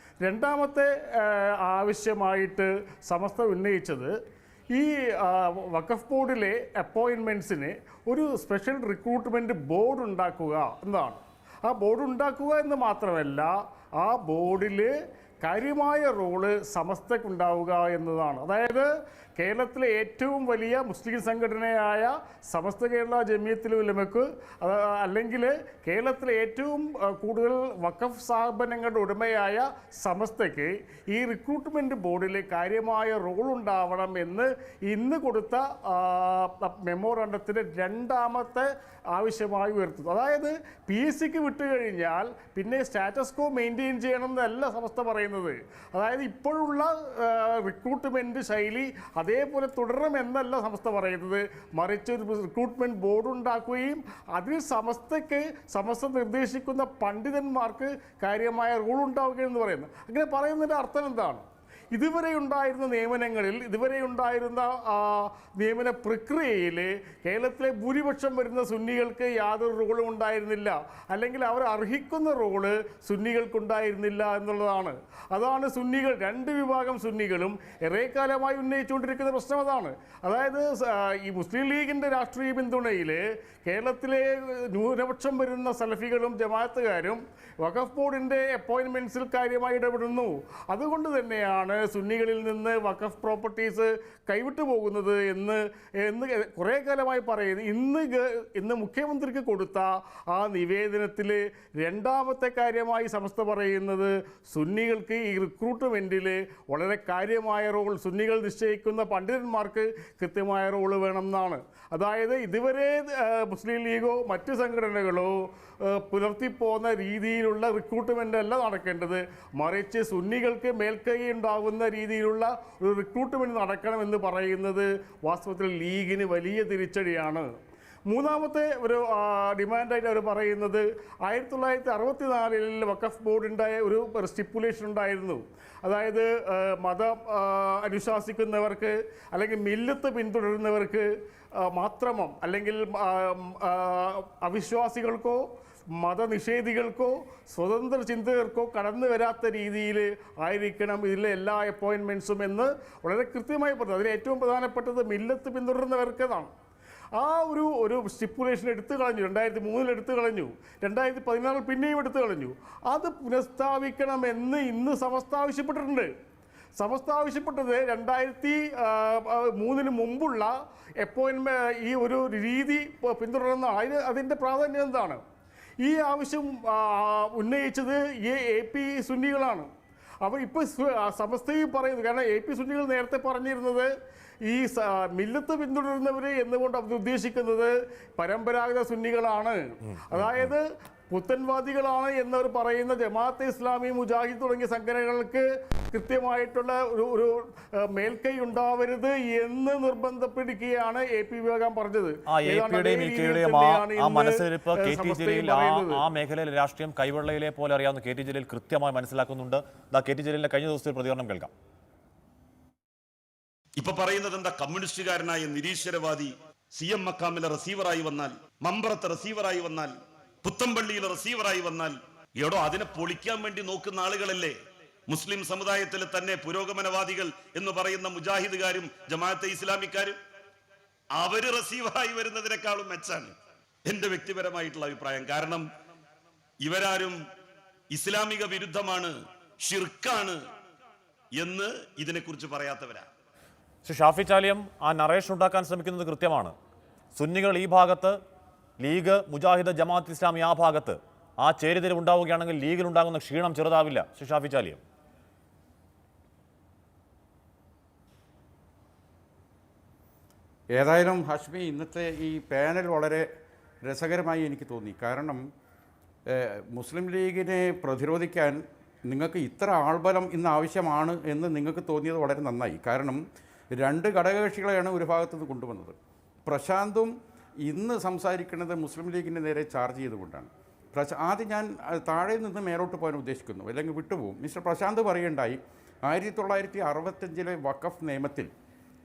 രണ്ടാമത്തെ ആവശ്യമായിട്ട് സമസ്ത ഉന്നയിച്ചത് ഈ വഖഫ് ബോർഡിലെ അപ്പോയിൻമെൻറ്റ്സിന് ഒരു സ്പെഷ്യൽ റിക്രൂട്ട്മെൻറ്റ് ബോർഡ് ഉണ്ടാക്കുക എന്നതാണ്. ആ ബോർഡ് ഉണ്ടാക്കുക എന്ന് മാത്രമല്ല, ആ ബോർഡിൽ കാര്യമായ റോള് സമസ്തക്കുണ്ടാവുക എന്നതാണ്. അതായത് കേരളത്തിലെ ഏറ്റവും വലിയ മുസ്ലിം സംഘടനയായ സമസ്ത കേരള ജമിയത്തുൽ ഉലമക്ക്, അല്ലെങ്കിൽ കേരളത്തിലെ ഏറ്റവും കൂടുതൽ വഖഫ് സ്ഥാപനങ്ങളുടെ ഉടമയായ സമസ്തയ്ക്ക് ഈ റിക്രൂട്ട്മെൻറ്റ് ബോർഡിൽ കാര്യമായ റോൾ ഉണ്ടാവണം എന്ന് ഇന്ന് കൊടുത്ത മെമ്മോറാണ്ടത്തിൻ്റെ രണ്ടാമത്തെ ആവശ്യമായി ഉയർത്തുന്നു. അതായത് PSCക്ക് വിട്ടുകഴിഞ്ഞാൽ പിന്നെ സ്റ്റാറ്റസ് കോ മെയിൻറ്റെയിൻ ചെയ്യണമെന്നല്ല സമസ്ത പറയുന്നത്. അതായത് ഇപ്പോഴുള്ള റിക്രൂട്ട്മെൻറ്റ് ശൈലി അതേപോലെ തുടരണമെന്നല്ല സമസ്ത പറയുന്നത്. മറിച്ച് ഒരു റിക്രൂട്ട്മെൻറ്റ് ബോർഡ് ഉണ്ടാക്കുകയും അതിൽ സമസ്ത നിർദ്ദേശിക്കുന്ന പണ്ഡിതന്മാർക്ക് കാര്യമായ റോൾ ഉണ്ടാവുകയെന്ന് പറയുന്നത്. അങ്ങനെ പറയുന്നതിൻ്റെ അർത്ഥം എന്താണ്? ഇതുവരെ ഉണ്ടായിരുന്ന നിയമനങ്ങളിൽ, ഇതുവരെ ഉണ്ടായിരുന്ന നിയമന പ്രക്രിയയിൽ കേരളത്തിലെ ഭൂരിപക്ഷം വരുന്ന സുന്നികൾക്ക് യാതൊരു റോളും ഉണ്ടായിരുന്നില്ല, അല്ലെങ്കിൽ അവർ അർഹിക്കുന്ന റോള് സുന്നികൾക്കുണ്ടായിരുന്നില്ല എന്നുള്ളതാണ്. അതാണ് സുന്നികൾ, രണ്ട് വിഭാഗം സുന്നികളും ഏറെക്കാലമായി ഉന്നയിച്ചുകൊണ്ടിരിക്കുന്ന പ്രശ്നം അതാണ്. അതായത് ഈ മുസ്ലിം ലീഗിൻ്റെ രാഷ്ട്രീയ പിന്തുണയിൽ കേരളത്തിലെ ന്യൂനപക്ഷം വരുന്ന സലഫികളും ജമാഅത്തുകാരും വഖഫ് ബോർഡിൻ്റെ അപ്പോയിൻമെൻറ്റ്സിൽ കാര്യമായി ഇടപെടുന്നു. അതുകൊണ്ട് തന്നെയാണ് സുന്നികളിൽ നിന്ന് വഖഫ് പ്രോപ്പർട്ടീസ് കൈവിട്ടു പോകുന്നത് എന്ന് കുറേ കാലമായി പറയുന്നത്. ഇന്ന് മുഖ്യമന്ത്രിക്ക് കൊടുത്ത ആ നിവേദനത്തിൽ രണ്ടാമത്തെ കാര്യമായി സമസ്ത പറയുന്നത് സുന്നികൾക്ക് ഈ റിക്രൂട്ട്മെൻറ്റിൽ വളരെ കാര്യമായ റോൾ, സുന്നികൾ നിശ്ചയിക്കുന്ന പണ്ഡിതന്മാർക്ക് കൃത്യമായ റോള് വേണമെന്നാണ്. അതായത് ഇതുവരെ മുസ്ലിം ലീഗോ മറ്റ് സംഘടനകളോ പുലർത്തിപ്പോകുന്ന രീതിയിലുള്ള റിക്രൂട്ട്മെൻ്റ് അല്ല നടക്കേണ്ടത്, മറിച്ച് സുന്നികൾക്ക് മേൽക്കൈ ഉണ്ടാകുന്ന രീതിയിലുള്ള ഒരു റിക്രൂട്ട്മെൻറ്റ് നടക്കണമെന്ന് പറയുന്നത് വാസ്തവത്തിൽ ലീഗിന് വലിയ തിരിച്ചടിയാണ്. മൂന്നാമത്തെ ഒരു ഡിമാൻഡായിട്ട് അവർ പറയുന്നത് 1964 വഖഫ് ബോർഡിൻ്റെ ഒരു സ്റ്റിപ്പുലേഷൻ ഉണ്ടായിരുന്നു. അതായത് മതം അനുശാസിക്കുന്നവർക്ക് അല്ലെങ്കിൽ മില്ലത്ത് പിന്തുടരുന്നവർക്ക് മാത്രമോ അല്ലെങ്കിൽ അവിശ്വാസികൾക്കോ മതനിഷേധികൾക്കോ സ്വതന്ത്ര ചിന്തകർക്കോ കടന്നു വരാത്ത രീതിയിൽ ആയിരിക്കണം ഇതിലെ എല്ലാ അപ്പോയിൻമെൻറ്റ്സും എന്ന് വളരെ കൃത്യമായി പറഞ്ഞു. അതിൽ ഏറ്റവും പ്രധാനപ്പെട്ടത് മില്ലത്ത് പിന്തുടരുന്നവർക്കതാണ്. ആ ഒരു സ്റ്റിപ്പുലേഷൻ എടുത്തു കളഞ്ഞു. 2003 എടുത്തു കളഞ്ഞു, 2014 പിന്നെയും എടുത്തു കളഞ്ഞു. അത് പുനഃസ്ഥാപിക്കണമെന്ന് ഇന്ന് സമസ്ത ആവശ്യപ്പെട്ടിട്ടുണ്ട്. സമസ്ത ആവശ്യപ്പെട്ടത് 2003 മുമ്പുള്ള ഈ ഒരു രീതി പിന്തുടരുന്നതാണ്. അതിൻ്റെ പ്രാധാന്യം എന്താണ്? ഈ ആവശ്യം ഉന്നയിച്ചത് AP സുന്നികളാണ്. അപ്പോൾ ഇപ്പോൾ സമസ്തയും പറയുന്നു, കാരണം AP സുന്നികൾ നേരത്തെ പറഞ്ഞിരുന്നത് ഈ മില്ലത്ത് പിന്തുടരുന്നവർ എന്നുകൊണ്ട് അവർ ഉദ്ദേശിക്കുന്നത് പരമ്പരാഗത സുന്നികളാണ്, അതായത് പുത്തൻവാദികളാണ് എന്നവർ പറയുന്ന ജമാഅത്തെ ഇസ്ലാമി, മുജാഹിദ് തുടങ്ങിയ സംഘടനകൾക്ക് കൃത്യമായിട്ടുള്ള ഒരു മേൽക്കൈ ഉണ്ടാവരുത് എന്ന് നിർബന്ധപ്പെടുകയാണ് AP വിഭാഗം പറഞ്ഞത്. ആ മേഖലയിലെ രാഷ്ട്രീയം കൈവെള്ളയിലെ പോലെ അറിയാവുന്ന KT ജലീൽ കൃത്യമായി മനസ്സിലാക്കുന്നുണ്ട്. KT ജലീലിന്റെ കഴിഞ്ഞ ദിവസത്തെ പ്രതികരണം കേൾക്കാം. ഇപ്പൊ പറയുന്നത് എന്താ? കമ്മ്യൂണിസ്റ്റുകാരനായ നിരീശ്വരവാദി CM മക്കാമിലെ റിസീവറായി വന്നാൽ, മമ്പറത്തെ റിസീവറായി വന്നാൽ, പുത്തമ്പള്ളിയിലെ റിസീവറായി വന്നാൽ, എടോ അതിനെ പൊളിക്കാൻ വേണ്ടി നോക്കുന്ന ആളുകളല്ലേ മുസ്ലിം സമുദായത്തിൽ തന്നെ പുരോഗമനവാദികൾ എന്ന് പറയുന്ന മുജാഹിദുകാരും ജമാഅത്തെ ഇസ്ലാമിക്കാരും. അവര് റിസീവറായി വരുന്നതിനേക്കാളും മെച്ചാണ് എന്റെ വ്യക്തിപരമായിട്ടുള്ള അഭിപ്രായം. കാരണം ഇവരാരും ഇസ്ലാമിക വിരുദ്ധമാണ്, ഷിർക്കാണ് എന്ന് ഇതിനെക്കുറിച്ച് പറയാത്തവരാ. ഷാഫി ചാലിയം ആ നറേഷൻ ഉണ്ടാക്കാൻ ശ്രമിക്കുന്നത് കൃത്യമാണ്. സുന്നികൾ ഈ ഭാഗത്ത്, ലീഗ്, മുജാഹിദ്, ജമാഅത്ത് ഇസ്ലാമി ആ ഭാഗത്ത്. ആ ചേരിതിരിവ് ഉണ്ടാവുകയാണെങ്കിൽ ലീഗിലുണ്ടാകുന്ന ക്ഷീണം ചെറുതാവില്ല. ഷാഫി ചാലിയം. ഏതായാലും ഹാഷ്മി, ഇന്നത്തെ ഈ പാനൽ വളരെ രസകരമായി എനിക്ക് തോന്നി. കാരണം മുസ്ലിം ലീഗിനെ പ്രതിരോധിക്കാൻ നിങ്ങൾക്ക് ഇത്ര ആൾബലം ഇന്ന് ആവശ്യമാണ് എന്ന് നിങ്ങൾക്ക് തോന്നിയത് വളരെ നന്നായി. കാരണം രണ്ട് ഘടകകക്ഷികളെയാണ് ഒരു ഭാഗത്തുനിന്ന് കൊണ്ടുവന്നത്. പ്രശാന്തും ഇന്ന് സംസാരിക്കുന്നത് മുസ്ലിം ലീഗിൻ്റെ നേരെ ചാർജ് ചെയ്തുകൊണ്ടാണ്. ആദ്യം ഞാൻ താഴെ നിന്ന് മേലോട്ട് പോകാൻ ഉദ്ദേശിക്കുന്നു, അല്ലെങ്കിൽ വിട്ടുപോകും. മിസ്റ്റർ പ്രശാന്ത് പറയുണ്ടായി 1965 വഖഫ് നിയമത്തിൽ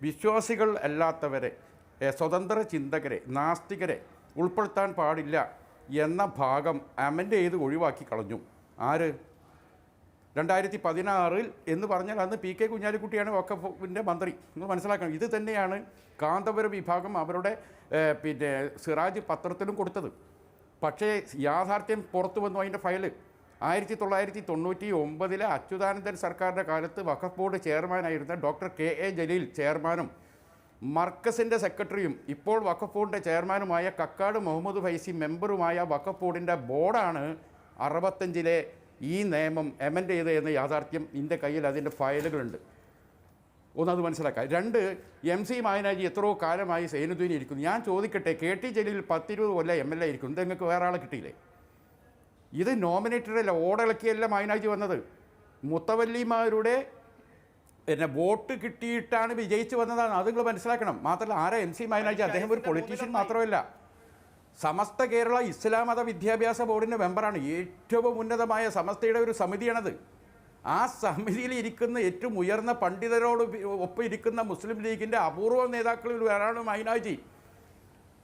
വിശ്വാസികൾ അല്ലാത്തവരെ, സ്വതന്ത്ര ചിന്തകരെ, നാസ്തികരെ ഉൾപ്പെടുത്താൻ പാടില്ല എന്ന ഭാഗം അമെൻഡ് ചെയ്ത് ഒഴിവാക്കി കളഞ്ഞു. ആര്? 2016 എന്ന് പറഞ്ഞാൽ അന്ന് PK കുഞ്ഞാലിക്കുട്ടിയാണ് വഖഫിൻ്റെ മന്ത്രി. നിങ്ങൾ മനസ്സിലാക്കണം. ഇത് തന്നെയാണ് കാന്തപുരം വിഭാഗം അവരുടെ സിറാജ് പത്രത്തിലും കൊടുത്തത്. പക്ഷേ യാഥാർത്ഥ്യം പുറത്തു വന്നു. അതിൻ്റെ ഫയല് 1999 അച്യുതാനന്ദൻ സർക്കാരിൻ്റെ കാലത്ത് വഖഫ് ബോർഡ് ചെയർമാനായിരുന്ന ഡോക്ടർ KA ജലീൽ ചെയർമാനും മർക്കസിൻ്റെ സെക്രട്ടറിയും ഇപ്പോൾ വഖഫ് ബോർഡിൻ്റെ ചെയർമാനുമായ കക്കാട് മുഹമ്മദ് ഫൈസി മെമ്പറുമായ വഖഫ് ബോർഡിൻ്റെ ബോർഡാണ് 65 ഈ നിയമം അമെൻഡ് ചെയ്ത് എന്ന യാഥാർത്ഥ്യം എൻ്റെ കയ്യിൽ അതിൻ്റെ ഫയലുകളുണ്ട്. ഒന്നത് മനസ്സിലാക്കാം. 2, MC മായനാജി എത്രയോ കാലമായി സൈനുദ്ദീൻ ഇരിക്കുന്നു. ഞാൻ ചോദിക്കട്ടെ, KT ജലീൽ 10-20 കൊല്ലം MLA ആയിരിക്കും. നിങ്ങൾക്ക് വേറെ ആളെ കിട്ടിയില്ലേ? ഇത് നോമിനേറ്റഡല്ല, ഓടിളക്കിയല്ല മായനാജി വന്നത്. മുത്തവല്ലിമാരുടെ വോട്ട് കിട്ടിയിട്ടാണ് വിജയിച്ച് വന്നതാണ്. അത് നിങ്ങൾ മനസ്സിലാക്കണം. മാത്രമല്ല, ആരാ MC മായനാജി? അദ്ദേഹം ഒരു പൊളിറ്റീഷ്യൻ മാത്രമല്ല, സമസ്ത കേരള ഇസ്ലാം മത വിദ്യാഭ്യാസ ബോർഡിൻ്റെ മെമ്പറാണ്. ഏറ്റവും ഉന്നതമായ സമസ്തയുടെ ഒരു സമിതിയാണത്. ആ സമിതിയിൽ ഇരിക്കുന്ന ഏറ്റവും ഉയർന്ന പണ്ഡിതരോട് ഒപ്പം ഇരിക്കുന്ന മുസ്ലിം ലീഗിൻ്റെ അപൂർവ നേതാക്കളിൽ ഒരാളാണ് മൈനാജി.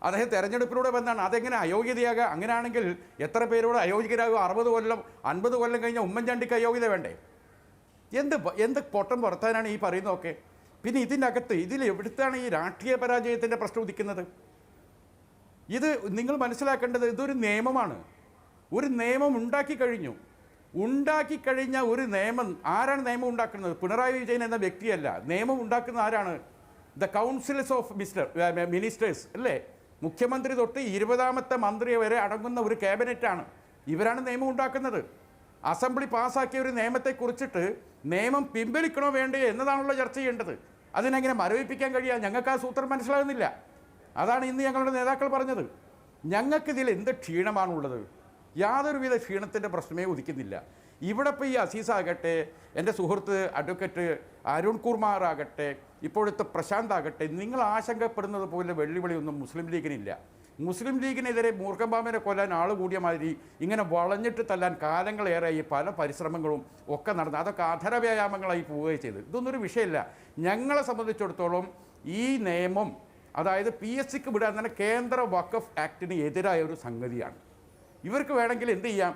അദ്ദേഹം തെരഞ്ഞെടുപ്പിലൂടെ വന്നാണ്. അതെങ്ങനെ അയോഗ്യതയാകുക? അങ്ങനെയാണെങ്കിൽ എത്ര പേരോട് അയോഗ്യരാകുക? 60 കൊല്ലം 50 കൊല്ലം കഴിഞ്ഞ ഉമ്മൻചാണ്ടിക്ക് അയോഗ്യത വേണ്ടേ? എന്ത് പൊട്ടം പുറത്താനാണ് ഈ പറയുന്നതൊക്കെ? പിന്നെ ഇതിനകത്ത് എവിടുത്താണ് ഈ രാഷ്ട്രീയ പരാജയത്തിൻ്റെ പ്രശ്നം ഉദിക്കുന്നത്? ഇത് നിങ്ങൾ മനസ്സിലാക്കേണ്ടത് ഇതൊരു നിയമമാണ്. ഒരു നിയമം ഉണ്ടാക്കിക്കഴിഞ്ഞ ഒരു നിയമം ആരാണ് നിയമം ഉണ്ടാക്കുന്നത്? പിണറായി വിജയൻ എന്ന വ്യക്തിയല്ല. നിയമം ഉണ്ടാക്കുന്ന ആരാണ്? ദ കൗൺസിൽസ് ഓഫ് മിനിസ്റ്റേഴ്സ് അല്ലേ? മുഖ്യമന്ത്രി തൊട്ട് 20ാമത്തെ മന്ത്രി വരെ അടങ്ങുന്ന ഒരു ക്യാബിനറ്റാണ്. ഇവരാണ് നിയമം ഉണ്ടാക്കുന്നത്. അസംബ്ലി പാസ്സാക്കിയ ഒരു നിയമത്തെക്കുറിച്ചിട്ട് നിയമം പിൻവലിക്കണോ വേണ്ടേ എന്നതാണല്ലോ ചർച്ച ചെയ്യേണ്ടത്. അതിനെങ്ങനെ മരവിപ്പിക്കാൻ കഴിയുക? ഞങ്ങൾക്ക് ആ സൂത്രം മനസ്സിലാകുന്നില്ല. അതാണ് ഇന്ന് ഞങ്ങളുടെ നേതാക്കൾ പറഞ്ഞത്. ഞങ്ങൾക്കിതിൽ എന്ത് ക്ഷീണമാണുള്ളത്? യാതൊരുവിധ ക്ഷീണത്തിൻ്റെ പ്രശ്നമേ ഉദിക്കുന്നില്ല. ഇവിടെ ഇപ്പോൾ ഈ അസീസാകട്ടെ, എൻ്റെ സുഹൃത്ത് അഡ്വക്കേറ്റ് അരുൺ കുമാർ ആകട്ടെ, ഇപ്പോഴത്തെ പ്രശാന്ത് ആകട്ടെ, നിങ്ങൾ ആശങ്കപ്പെടുന്നത് പോലെ വെല്ലുവിളിയൊന്നും മുസ്ലിം ലീഗിനില്ല. മുസ്ലിം ലീഗിനെതിരെ മൂർഖമ്പാമ്പിനെ കൊല്ലാൻ ആൾ കൂടിയ മാതിരി ഇങ്ങനെ വളഞ്ഞിട്ട് തല്ലാൻ കാലങ്ങളേറെയായി പല പരിശ്രമങ്ങളും ഒക്കെ നടന്നു. അതൊക്കെ അധര വ്യായാമങ്ങളായി പോവുകയും ചെയ്ത്. ഇതൊന്നൊരു വിഷയമില്ല. ഞങ്ങളെ സംബന്ധിച്ചിടത്തോളം ഈ നിയമം, അതായത് PSCക്ക് വിടാൻ തന്നെ കേന്ദ്ര വഖഫ് ആക്ടിന് എതിരായ ഒരു സംഗതിയാണ്. ഇവർക്ക് വേണമെങ്കിൽ എന്ത് ചെയ്യാം?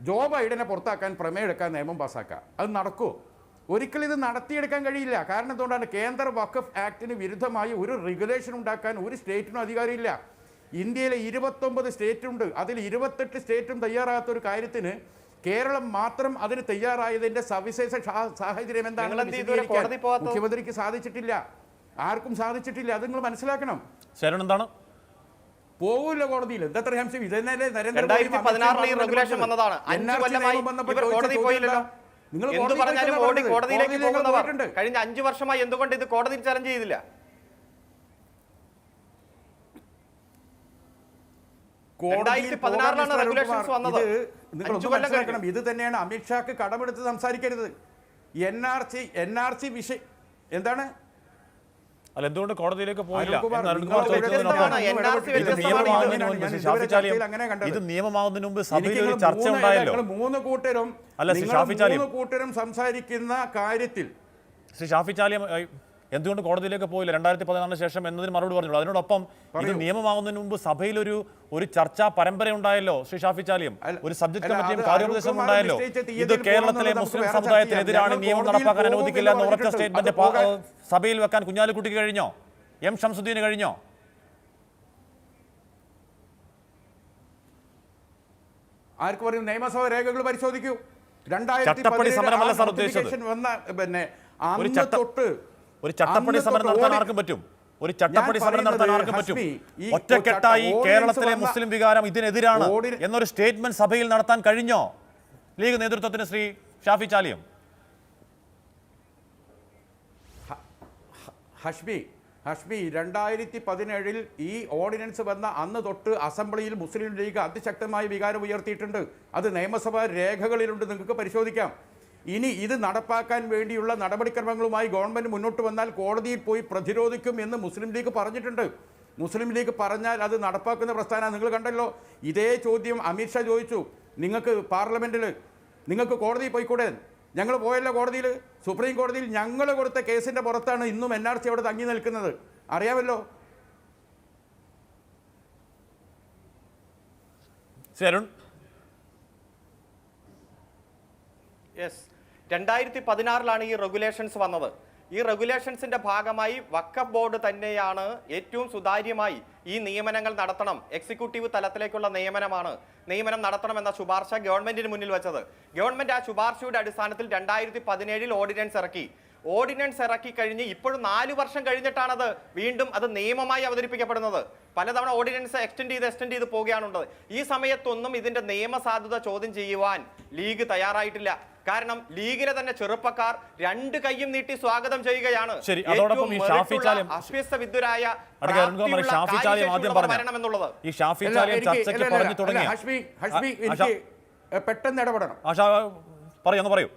ജോ ബൈഡനെ പുറത്താക്കാൻ പ്രമേയം എടുക്കാൻ നിയമം പാസ്സാക്കാം. അത് നടക്കുമോ? ഒരിക്കലും ഇത് നടത്തിയെടുക്കാൻ കഴിയില്ല. കാരണം എന്തുകൊണ്ടാണ്? കേന്ദ്ര വഖഫ് ആക്ടിന് വിരുദ്ധമായി ഒരു റെഗുലേഷൻ ഉണ്ടാക്കാൻ ഒരു സ്റ്റേറ്റിനും അധികാരമില്ല. ഇന്ത്യയിലെ 29 സ്റ്റേറ്റുണ്ട്. അതിൽ 28 സ്റ്റേറ്റും തയ്യാറാകാത്ത ഒരു കാര്യത്തിന് കേരളം മാത്രം അതിന് തയ്യാറായതിൻ്റെ സവിശേഷ സാഹചര്യം എന്താണെന്ന് മുഖ്യമന്ത്രിക്ക് സാധിച്ചിട്ടില്ല, ആർക്കും സാധിച്ചിട്ടില്ല. അത് നിങ്ങൾ മനസ്സിലാക്കണം. ശരൺ എന്താണ്? പോകില്ല കോടതിയിൽ. എന്താ ഹംസം? ഇതന്നെയല്ലേ നരേന്ദ്രമോദി റെഗുലേഷൻ വന്നതാണ്. 5 കൊല്ലമായി ഇവർ കോടതി പോയില്ലല്ലോ. എന്ത് പറഞ്ഞാലും കോടതിയിലേക്ക് പോകുന്നവർ കഴിഞ്ഞ 5 വർഷമായി എന്തുകൊണ്ട് ഇത് കോടതിയിൽ ചലഞ്ച് ചെയ്തില്ല? ഇത് തന്നെയാണ് അമിത്ഷാക്ക് കടമെടുത്ത് സംസാരിക്കരുത്. NRC വിഷയം എന്താണ്? അല്ല, എന്തുകൊണ്ട് കോടതിയിലേക്ക് പോയില്ല? ഇത് നിയമമാകുന്നതിന് മുമ്പ് സഭയിൽ ഒരു ചർച്ച ഉണ്ടായല്ലോ. മൂന്ന് കൂട്ടരും സംസാരിക്കുന്ന കാര്യത്തിൽ ശ്രീ ഷാഫി ചാലിയം എന്തുകൊണ്ട് കോടതിയിലേക്ക് പോയില്ല 2014 ശേഷം എന്നതിന് മറുപടി പറഞ്ഞുള്ളൂ. അതിനോടൊപ്പം ഇത് നിയമമാകുന്നതിന് മുമ്പ് സഭയിൽ ഒരു ചർച്ചാ പരമ്പര ഉണ്ടായല്ലോ. ശ്രീ ഷാഫി ചാലിയം, ഒരു സബ്ജക്ട് കമ്മിറ്റിയും കാര്യോപദേശവും ഉണ്ടായല്ലോ. ഇത് കേരളത്തിലെ മുസ്ലിം സമുദായത്തിനെതിരാണ്, നിയമം നടപ്പാക്കാൻ അനുവദിക്കില്ല എന്ന ഉറച്ച സ്റ്റേറ്റ്മെന്റ് സഭയിൽ വെക്കാൻ കുഞ്ഞാലിക്കുട്ടിക്ക് കഴിഞ്ഞോ? M ഷംസുദ്ദീന് കഴിഞ്ഞോ? ആർക്ക് പറയും? നിയമസഭ രേഖകൾ പരിശോധിക്കൂ. ചട്ടപ്പടി സമരമല്ല സാർ ഉദ്ദേശിച്ചത്. ഒരു ചട്ടപ്പടി സമരം നടത്താൻ ആർക്കും പറ്റും. ഒരു ചട്ടപ്പടി സമരം നടത്താൻ ആർക്കും പറ്റും. ഒറ്റക്കെട്ടായി കേരളത്തിലെ മുസ്ലിം വികാരം ഇതിനെതിരാണ് എന്നൊരു സ്റ്റേറ്റ്മെന്റ് സഭയിൽ നടത്താൻ കഴിഞ്ഞോ ലീഗ് നേതൃത്വത്തിന്? ശ്രീ ഷാഫി ചാലിയം. ഹഷ്മി 2017 ഈ ഓർഡിനൻസ് വന്ന അന്ന് തൊട്ട് അസംബ്ലിയിൽ മുസ്ലിം ലീഗ് അതിശക്തമായ വികാരം ഉയർത്തിയിട്ടുണ്ട്. അത് നിയമസഭാ രേഖകളിലുണ്ട്, നിങ്ങൾക്ക് പരിശോധിക്കാം. ഇനി ഇത് നടപ്പാക്കാൻ വേണ്ടിയുള്ള നടപടിക്രമങ്ങളുമായി ഗവൺമെൻറ് മുന്നോട്ട് വന്നാൽ കോടതിയിൽ പോയി പ്രതിരോധിക്കും എന്ന് മുസ്ലിം ലീഗ് പറഞ്ഞിട്ടുണ്ട്. മുസ്ലിം ലീഗ് പറഞ്ഞാൽ അത് നടപ്പാക്കുന്ന പ്രസ്ഥാനം നിങ്ങൾ കണ്ടല്ലോ. ഇതേ ചോദ്യം അമിത്ഷാ ചോദിച്ചു, നിങ്ങൾക്ക് പാർലമെൻറ്റിൽ നിങ്ങൾക്ക് കോടതിയിൽ പോയിക്കൂടെ? ഞങ്ങൾ പോയല്ലോ കോടതിയിൽ. സുപ്രീം കോടതിയിൽ ഞങ്ങൾ കൊടുത്ത കേസിൻ്റെ പുറത്താണ് ഇന്നും NRC അവിടെ തങ്ങി നിൽക്കുന്നത്. അറിയാമല്ലോ. ശരൺ, 2016 ഈ റെഗുലേഷൻസ് വന്നത്. ഈ റെഗുലേഷൻസിന്റെ ഭാഗമായി വഖഫ് ബോർഡ് തന്നെയാണ് ഏറ്റവും സുതാര്യമായി ഈ നിയമനങ്ങൾ നടത്തണം, എക്സിക്യൂട്ടീവ് തലത്തിലേക്കുള്ള നിയമനം നടത്തണമെന്ന ശുപാർശ ഗവൺമെന്റിന് മുന്നിൽ വെച്ചത്. ഗവൺമെന്റ് ആ ശുപാർശയുടെ അടിസ്ഥാനത്തിൽ 2017 ഓർഡിനൻസ് ഇറക്കി കഴിഞ്ഞ് ഇപ്പോഴും 4 വർഷം കഴിഞ്ഞിട്ടാണത് വീണ്ടും അത് നിയമമായി അവതരിപ്പിക്കപ്പെടുന്നത്. പലതവണ ഓർഡിനൻസ് എക്സ്റ്റെൻഡ് ചെയ്ത് പോവുകയാണുള്ളത്. ഈ സമയത്തൊന്നും ഇതിന്റെ നിയമസാധുത ചോദ്യം ചെയ്യുവാൻ ലീഗ് തയ്യാറായിട്ടില്ല. കാരണം ലീഗിലെ തന്നെ ചെറുപ്പക്കാർ 2 കൈയും നീട്ടി സ്വാഗതം ചെയ്യുകയാണ്. അഭ്യസ്തവിദ്യരായ പെട്ടെന്ന് ഇടപെടണം. പറയൂ.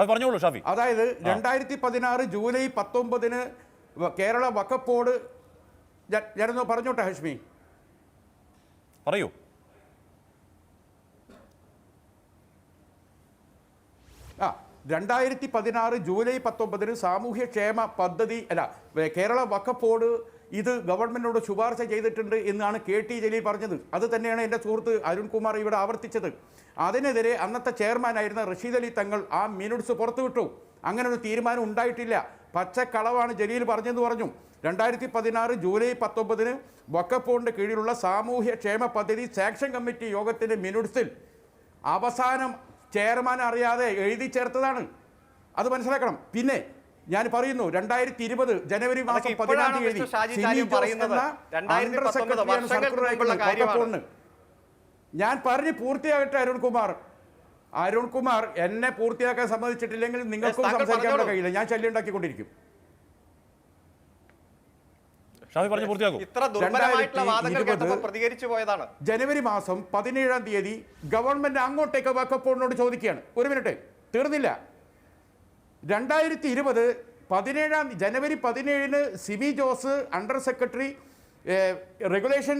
പറഞ്ഞോളൂ ഷാഫി. അതായത് 2016 ജൂലൈ 19 കേരള വഖഫ് ബോർഡ്, ഞാനൊന്ന് പറഞ്ഞോട്ടെ ഹഷ്മി, പറയൂ. 2016 ജൂലൈ 19 സാമൂഹ്യക്ഷേമ പദ്ധതി കേരള വഖഫ് ബോർഡ് ഇത് ഗവൺമെന്റിനോട് ശുപാർശ ചെയ്തിട്ടുണ്ട് എന്നാണ് KT ജലീൽ പറഞ്ഞത്. അത് തന്നെയാണ് എൻ്റെ സുഹൃത്ത് അരുൺകുമാർ ഇവിടെ ആവർത്തിച്ചത്. അതിനെതിരെ അന്നത്തെ ചെയർമാനായിരുന്ന റഷീദ് അലി തങ്ങൾ ആ മിനിറ്റ്സ് പുറത്തുവിട്ടു. അങ്ങനെ ഒരു തീരുമാനം ഉണ്ടായിട്ടില്ല, പച്ചക്കളവാണ് ജലീൽ പറഞ്ഞെന്ന് പറഞ്ഞു. 2016 ജൂലൈ 19 വഖഫ് ബോർഡിൻ്റെ കീഴിലുള്ള സാമൂഹ്യക്ഷേമ പദ്ധതി സാങ്ഷൻ കമ്മിറ്റി യോഗത്തിൻ്റെ മിനിറ്റ്സിൽ അവസാനം ചെയർമാൻ അറിയാതെ എഴുതി ചേർത്തതാണ്. അത് മനസ്സിലാക്കണം. പിന്നെ ഞാൻ പറയുന്നു 2020 ജനുവരി മാസം 14 തീയതി ഞാൻ പറഞ്ഞ് പൂർത്തിയാകട്ടെ. അരുൺകുമാർ എന്നെ പൂർത്തിയാക്കാൻ സമ്മതിച്ചിട്ടില്ലെങ്കിൽ നിങ്ങൾക്കും സംസാരിക്കാൻ കഴിയില്ല. ഞാൻ ശല്യം ഉണ്ടാക്കിക്കൊണ്ടിരിക്കും. ജനുവരി മാസം 17 തീയതി ഗവൺമെന്റ് അങ്ങോട്ടേക്ക് വഖഫ് ബോർഡിനോട് ചോദിക്കുകയാണ്. ഒരു മിനിറ്റ്, തീർന്നില്ല. 2020 ജനുവരി 17 Simi Jose under secretary regulation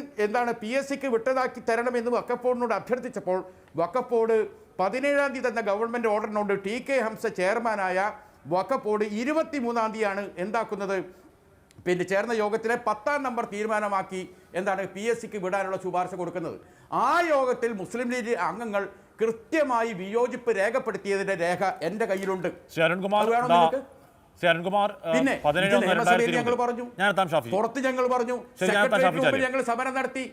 PSCക്ക് വിട്ടതാക്കി തരണമെന്ന് വഖഫ് ബോർഡിനോട് അഭ്യർത്ഥിച്ചപ്പോൾ വഖഫ് ബോർഡ് 17 തീയതി തന്ന ഗവൺമെന്റ് ഓർഡറിനോട് TK ഹംസ ചെയർമാനായ വഖഫ് ബോർഡ് 23 തീയതിയാണ് എന്താക്കുന്നത്, പിന്നെ ചേർന്ന യോഗത്തിലെ 10ാം നമ്പർ തീരുമാനമാക്കി PSCക്ക് വിടാനുള്ള ശുപാർശ കൊടുക്കുന്നത്. ആ യോഗത്തിൽ മുസ്ലിം ലീഗ് അംഗങ്ങൾ കൃത്യമായി വിയോജിപ്പ് രേഖപ്പെടുത്തിയതിന്റെ രേഖ എന്റെ കയ്യിലുണ്ട്. പിന്നെ ഞങ്ങൾ പറഞ്ഞു, പുറത്ത് ഞങ്ങൾ പറഞ്ഞു, ഞങ്ങൾ സമരം നടത്തി,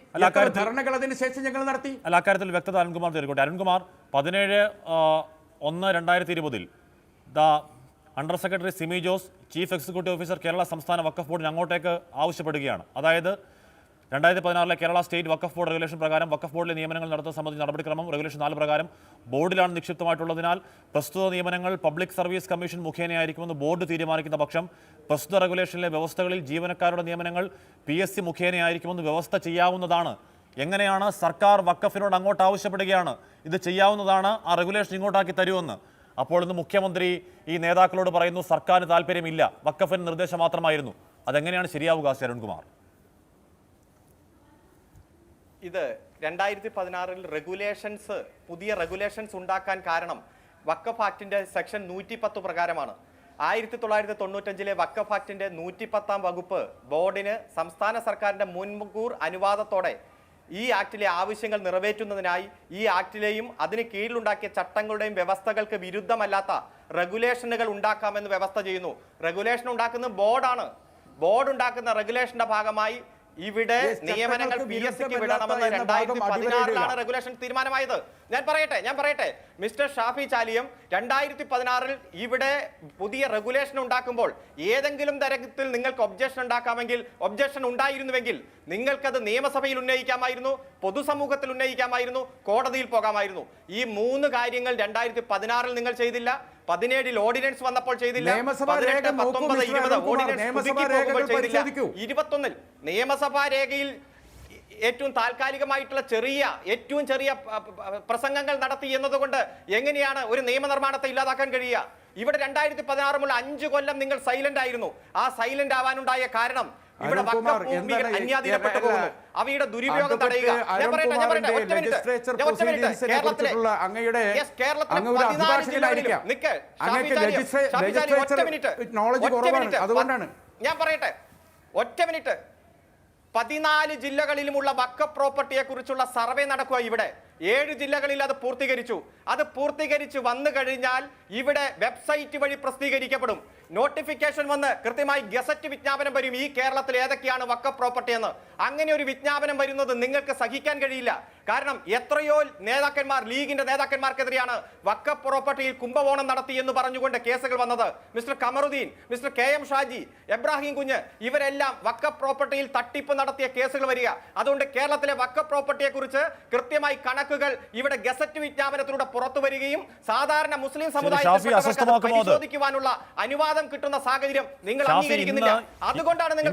ധർണകൾ അതിന് ശേഷം ഞങ്ങൾ നടത്തി. അക്കാര്യത്തിൽ വ്യക്തത അരുൺകുമാർ തീർക്കട്ടെ. Arunkumar 17/1/2020 under secretary Simi Jose chief executive officer Kerala സംസ്ഥാന വഖഫ് ബോർഡിന് അങ്ങോട്ടേക്ക് ആവശ്യപ്പെടുകയാണ്. അതായത് 2016 Kerala state Waqf board regulation പ്രകാരം വഖഫ് ബോർഡിലെ നിയമനങ്ങൾ നടത്തുന്ന സംബന്ധിച്ച നടപടിക്രമം റെഗുലേഷൻ 4 പ്രകാരം ബോർഡിലാണ് നിക്ഷിപ്തമായിട്ടുള്ളതിനാൽ പ്രസ്തുത നിയമനങ്ങൾ പബ്ലിക് സർവീസ് കമ്മീഷൻ മുഖേനയായിരിക്കുമെന്ന് ബോർഡ് തീരുമാനിക്കുന്ന പക്ഷം പ്രസ്തുത റെഗുലേഷനിലെ വ്യവസ്ഥകളിൽ ജീവനക്കാരുടെ നിയമനങ്ങൾ PSC മുഖേനയായിരിക്കുമെന്ന് വ്യവസ്ഥ ചെയ്യാവുന്നതാണ്. എങ്ങനെയാണ് സർക്കാർ വഖഫിനോട് അങ്ങോട്ട് ആവശ്യപ്പെടുകയാണ് ഇത് ചെയ്യാവുന്നതാണ്, ആ റെഗുലേഷൻ ഇങ്ങോട്ടാക്കി തരുമെന്ന്. അപ്പോൾ ഇന്ന് മുഖ്യമന്ത്രി ഈ നേതാക്കളോട് പറയുന്നു സർക്കാരിന് താല്പര്യമില്ല, വഖഫിന് നിർദ്ദേശം മാത്രമായിരുന്നു. അതെങ്ങനെയാണ് ശരിയാവുക അരുൺകുമാർ? ഇത് 2016 പുതിയ റെഗുലേഷൻസ് ഉണ്ടാക്കാൻ കാരണം വഖഫ് ആക്ടിന്റെ സെക്ഷൻ 110 പ്രകാരമാണ്. 1995 വഖഫ് ആക്ടിന്റെ 110ാം വകുപ്പ് ബോർഡിന് സംസ്ഥാന സർക്കാരിന്റെ മുൻകൂർ അനുവാദത്തോടെ ഈ ആക്ടിലെ ആവശ്യങ്ങൾ നിറവേറ്റുന്നതിനായി ഈ ആക്ടിലെയും അതിന് കീഴിലുണ്ടാക്കിയ ചട്ടങ്ങളുടെയും വ്യവസ്ഥകൾക്ക് വിരുദ്ധമല്ലാത്ത റെഗുലേഷനുകൾ ഉണ്ടാക്കാമെന്ന് വ്യവസ്ഥ ചെയ്യുന്നു. റെഗുലേഷൻ ഉണ്ടാക്കുന്നത് ബോർഡാണ്. ബോർഡ് ഉണ്ടാക്കുന്ന റെഗുലേഷന്റെ ഭാഗമായി ഇവിടെ നിയമനങ്ങൾ PSCക്ക് വിടണമെന്ന് 2016 റെഗുലേഷൻ തീരുമാനമായത്. ഞാൻ പറയട്ടെ മിസ്റ്റർ ഷാഫി ചാലിയം 2016 ഇവിടെ പുതിയ റെഗുലേഷൻ ഉണ്ടാക്കുമ്പോൾ ഏതെങ്കിലും തരത്തിൽ നിങ്ങൾക്ക് ഒബ്ജക്ഷൻ ഉണ്ടാക്കാമെങ്കിൽ, ഒബ്ജക്ഷൻ ഉണ്ടായിരുന്നുവെങ്കിൽ നിങ്ങൾക്കത് നിയമസഭയിൽ ഉന്നയിക്കാമായിരുന്നു, പൊതുസമൂഹത്തിൽ ഉന്നയിക്കാമായിരുന്നു, കോടതിയിൽ പോകാമായിരുന്നു. ഈ 3 കാര്യങ്ങൾ 2016 നിങ്ങൾ ചെയ്തില്ല. 17 ഓർഡിനൻസ് വന്നപ്പോൾ ചെയ്തില്ല. 18, 19, 20 ഓർഡിനൻസ് 21 നിയമസഭാ രേഖയിൽ ഏറ്റവും താൽക്കാലികമായിട്ടുള്ള ഏറ്റവും ചെറിയ പ്രസംഗങ്ങൾ നടത്തി എന്നതുകൊണ്ട് എങ്ങനെയാണ് ഒരു നിയമനിർമ്മാണത്തെ ഇല്ലാതാക്കാൻ കഴിയുക? ഇവിടെ 2016 മുതൽ 5 കൊല്ലം നിങ്ങൾ സൈലന്റ് ആയിരുന്നു. ആ സൈലന്റ് ആവാനുണ്ടായ കാരണം ഇവിടെ അന്യാധീനപ്പെട്ടു പോകുന്നു. അവയുടെ ദുരുപയോഗം തടയുക. ഞാൻ പറയട്ടെ, ഒറ്റ മിനിറ്റ്. 14 ജില്ലകളിലുമുള്ള വഖഫ് പ്രോപ്പർട്ടിയെ കുറിച്ചുള്ള സർവേ നടക്കുക. ഇവിടെ 7 ജില്ലകളിൽ അത് പൂർത്തീകരിച്ചു. അത് പൂർത്തീകരിച്ച് വന്നു കഴിഞ്ഞാൽ ഇവിടെ വെബ്സൈറ്റ് വഴി പ്രസിദ്ധീകരിക്കപ്പെടും. നോട്ടിഫിക്കേഷൻ വന്ന് കൃത്യമായി ഗസറ്റ് വിജ്ഞാപനം വരും ഈ കേരളത്തിൽ ഏതൊക്കെയാണ് വഖഫ് പ്രോപ്പർട്ടി എന്ന്. അങ്ങനെ ഒരു വിജ്ഞാപനം വരുന്നത് നിങ്ങൾക്ക് സഹിക്കാൻ കഴിയില്ല. കാരണം എത്രയോ നേതാക്കന്മാർ, ലീഗിന്റെ നേതാക്കന്മാർക്കെതിരെയാണ് വഖഫ് പ്രോപ്പർട്ടിയിൽ കുംഭകോണം നടത്തി എന്ന് പറഞ്ഞുകൊണ്ട് കേസുകൾ വന്നത്. Mister Kamaruddin, mister KM Shaji, Ebrahim Kunju, ഇവരെല്ലാം വഖഫ് പ്രോപ്പർട്ടിയിൽ തട്ടിപ്പ് നടത്തിയ കേസുകൾ വരിക. അതുകൊണ്ട് കേരളത്തിലെ വഖഫ് പ്രോപ്പർട്ടിയെ കുറിച്ച് കൃത്യമായി കണക്കുകൾ ഇവിടെ ഗസറ്റ് വിജ്ഞാപനത്തിലൂടെ പുറത്തു വരികയും സാധാരണ മുസ്ലിം സമുദായത്തെ പരിശോധിക്കുവാനുള്ള അനുവാദം കിട്ടുന്ന സാഹചര്യം നിങ്ങൾ അംഗീകരിക്കുന്നില്ല. അതുകൊണ്ടാണ് നിങ്ങൾ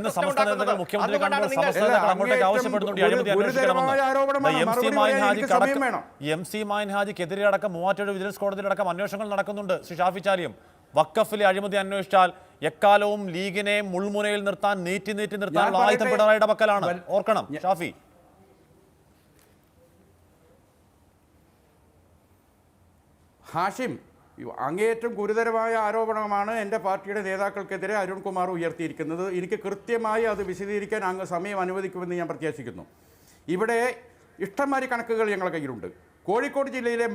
ഹാജിക്കെതിരെ അടക്കം 37 വിജിലൻസ് കോടതിയിലടക്കം അന്വേഷണങ്ങൾ നടക്കുന്നുണ്ട്. ശ്രീ ഷാഫി ചാലിയം, വഖഫിലെ അഴിമതി അന്വേഷിച്ചാൽ എക്കാലവും ലീഗിനെ മുൾമുനയിൽ നിർത്താൻ, നീറ്റി നിർത്താനുള്ള ആയുധം പിണറായിയുടെ പക്കലാണ്. ഓർക്കണം ഷാഫി. ഹാഷിം, അങ്ങേയറ്റം ഗുരുതരമായ ആരോപണമാണ് എൻ്റെ പാർട്ടിയുടെ നേതാക്കൾക്കെതിരെ അരുൺകുമാർ ഉയർത്തിയിരിക്കുന്നത്. എനിക്ക് കൃത്യമായി അത് വിശദീകരിക്കാൻ അങ്ങ് സമയം അനുവദിക്കുമെന്ന് ഞാൻ പ്രത്യാശിക്കുന്നു. ഇവിടെ ഇഷ്ടംമാതിരി കണക്കുകൾ ഞങ്ങളുടെ കയ്യിലുണ്ട്. കോഴിക്കോട് ജില്ലയിലെ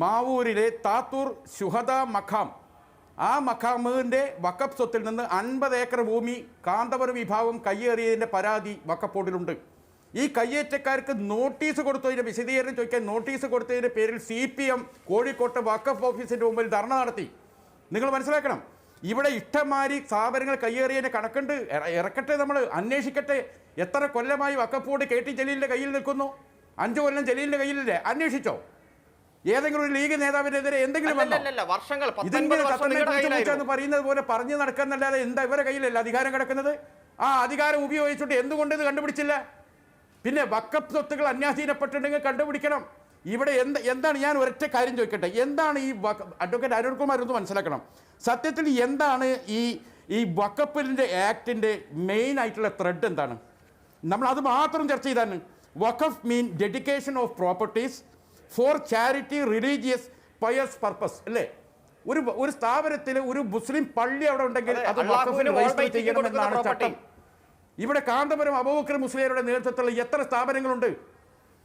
മാവൂരിലെ താത്തൂർ ശുഹദ മഖാം, ആ മഖാമിൻ്റെ വഖഫ് സ്വത്തിൽ നിന്ന് 50 ഏക്കർ ഭൂമി കാന്തപുരം വിഭാഗം കയ്യേറിയതിൻ്റെ പരാതി വഖഫ് ബോർഡിലുണ്ട്. ഈ കയ്യേറ്റക്കാർക്ക് നോട്ടീസ് കൊടുത്തതിൻ്റെ വിശദീകരണം ചോദിക്കാൻ നോട്ടീസ് കൊടുത്തതിൻ്റെ പേരിൽ CPM കോഴിക്കോട്ട് വഖഫ് ഓഫീസിൻ്റെ മുമ്പിൽ ധർണ നടത്തി. നിങ്ങൾ മനസ്സിലാക്കണം, ഇവിടെ ഇഷ്ടംമാതിരി സ്ഥാപനങ്ങൾ കയ്യേറിയതിൻ്റെ കണക്കുണ്ട്. ഇറക്കട്ടെ, നമ്മൾ അന്വേഷിക്കട്ടെ. എത്ര കൊല്ലമായി വഖഫ് ബോർഡ് KT ജലീലിൻ്റെ കയ്യിൽ നിൽക്കുന്നു? 5 കൊല്ലം ജലീലിൻ്റെ കയ്യിലില്ലേ? അന്വേഷിച്ചോ? ഏതെങ്കിലും ഒരു ലീഗ് നേതാവിനെതിരെ എന്തെങ്കിലും വന്നോ? ഇതിങ്ങനെ പറയുന്നത് പോലെ പറഞ്ഞു നടക്കുന്നല്ലാതെ എന്താ ഇവരെ കയ്യിലല്ല അധികാരം കിടക്കുന്നത്? ആ അധികാരം ഉപയോഗിച്ചിട്ട് എന്തുകൊണ്ട് ഇത് കണ്ടുപിടിച്ചില്ല? പിന്നെ വഖഫ് സ്വത്തുകൾ അന്യാധീനപ്പെട്ടിട്ടുണ്ടെങ്കിൽ കണ്ടുപിടിക്കണം. ഇവിടെ എന്താണ്, ഞാൻ ഒരൊറ്റ കാര്യം ചോദിക്കട്ടെ, എന്താണ് ഈ അഡ്വക്കേറ്റ് അരുൺകുമാർ ഒന്ന് മനസ്സിലാക്കണം. സത്യത്തിൽ എന്താണ് ഈ വഖഫിൻ്റെ ആക്ടിൻ്റെ മെയിൻ ആയിട്ടുള്ള ത്രെഡ് എന്താണ്? നമ്മൾ അത് മാത്രം ചർച്ച ചെയ്താണ്. Waqf mean dedication of properties for charity, religious, pious purpose അല്ലേ? ഒരു സ്ഥാപനത്തിൽ ഒരു മുസ്ലിം പള്ളി അവിടെ ഉണ്ടെങ്കിൽ അത് വഖഫിന് രജിസ്റ്റർ ചെയ്യണമെന്നാണ് ചട്ടം. ഇവിടെ കാന്തപുരം അബൂബക്കർ മുസ്ലിയാരുടെ നേതൃത്വത്തിലുള്ള എത്ര സ്ഥാപനങ്ങളുണ്ട്?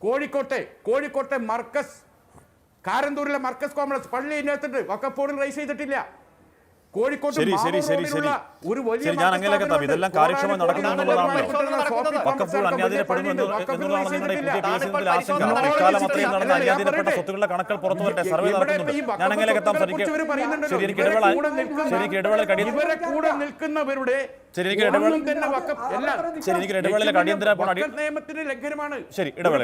കോഴിക്കോട്ടെ മർക്കസ്, കാരന്തൂരിലെ മർക്കസ് കോംപ്ലക്സ് പള്ളി ഇതിനകത്തുണ്ട്, വഖഫ് ബോർഡിൽ രജിസ്റ്റർ ചെയ്തിട്ടില്ല. കോഴിക്കോട്ട് ശരി ഞാൻ അങ്ങനെയൊക്കെ എത്താം. ഇതെല്ലാം കാര്യക്ഷമമായി നടക്കുന്നുള്ളതാണല്ലോ. വഖഫ് ബോർഡ് അന്യാധീനപ്പെടുന്നു എന്നുള്ളതാണ് നിങ്ങളുടെ പുതിയ കേസിന്റെ ആശങ്ക. ഇക്കാലം അത്രയും നടന്ന അന്യാധീനപ്പെട്ട സ്വത്തുക്കളുടെ കണക്കുകൾ പുറത്തു വരട്ടെ, സർവേ നടക്കുന്നുണ്ട്. ഞാൻ അങ്ങനെയൊക്കെ എത്താം. ശരിക്ക് ഇടവേളയിലെ അടിയന്തര നിയമത്തിന് ലംഘനമാണ്. ശരി, ഇടവേള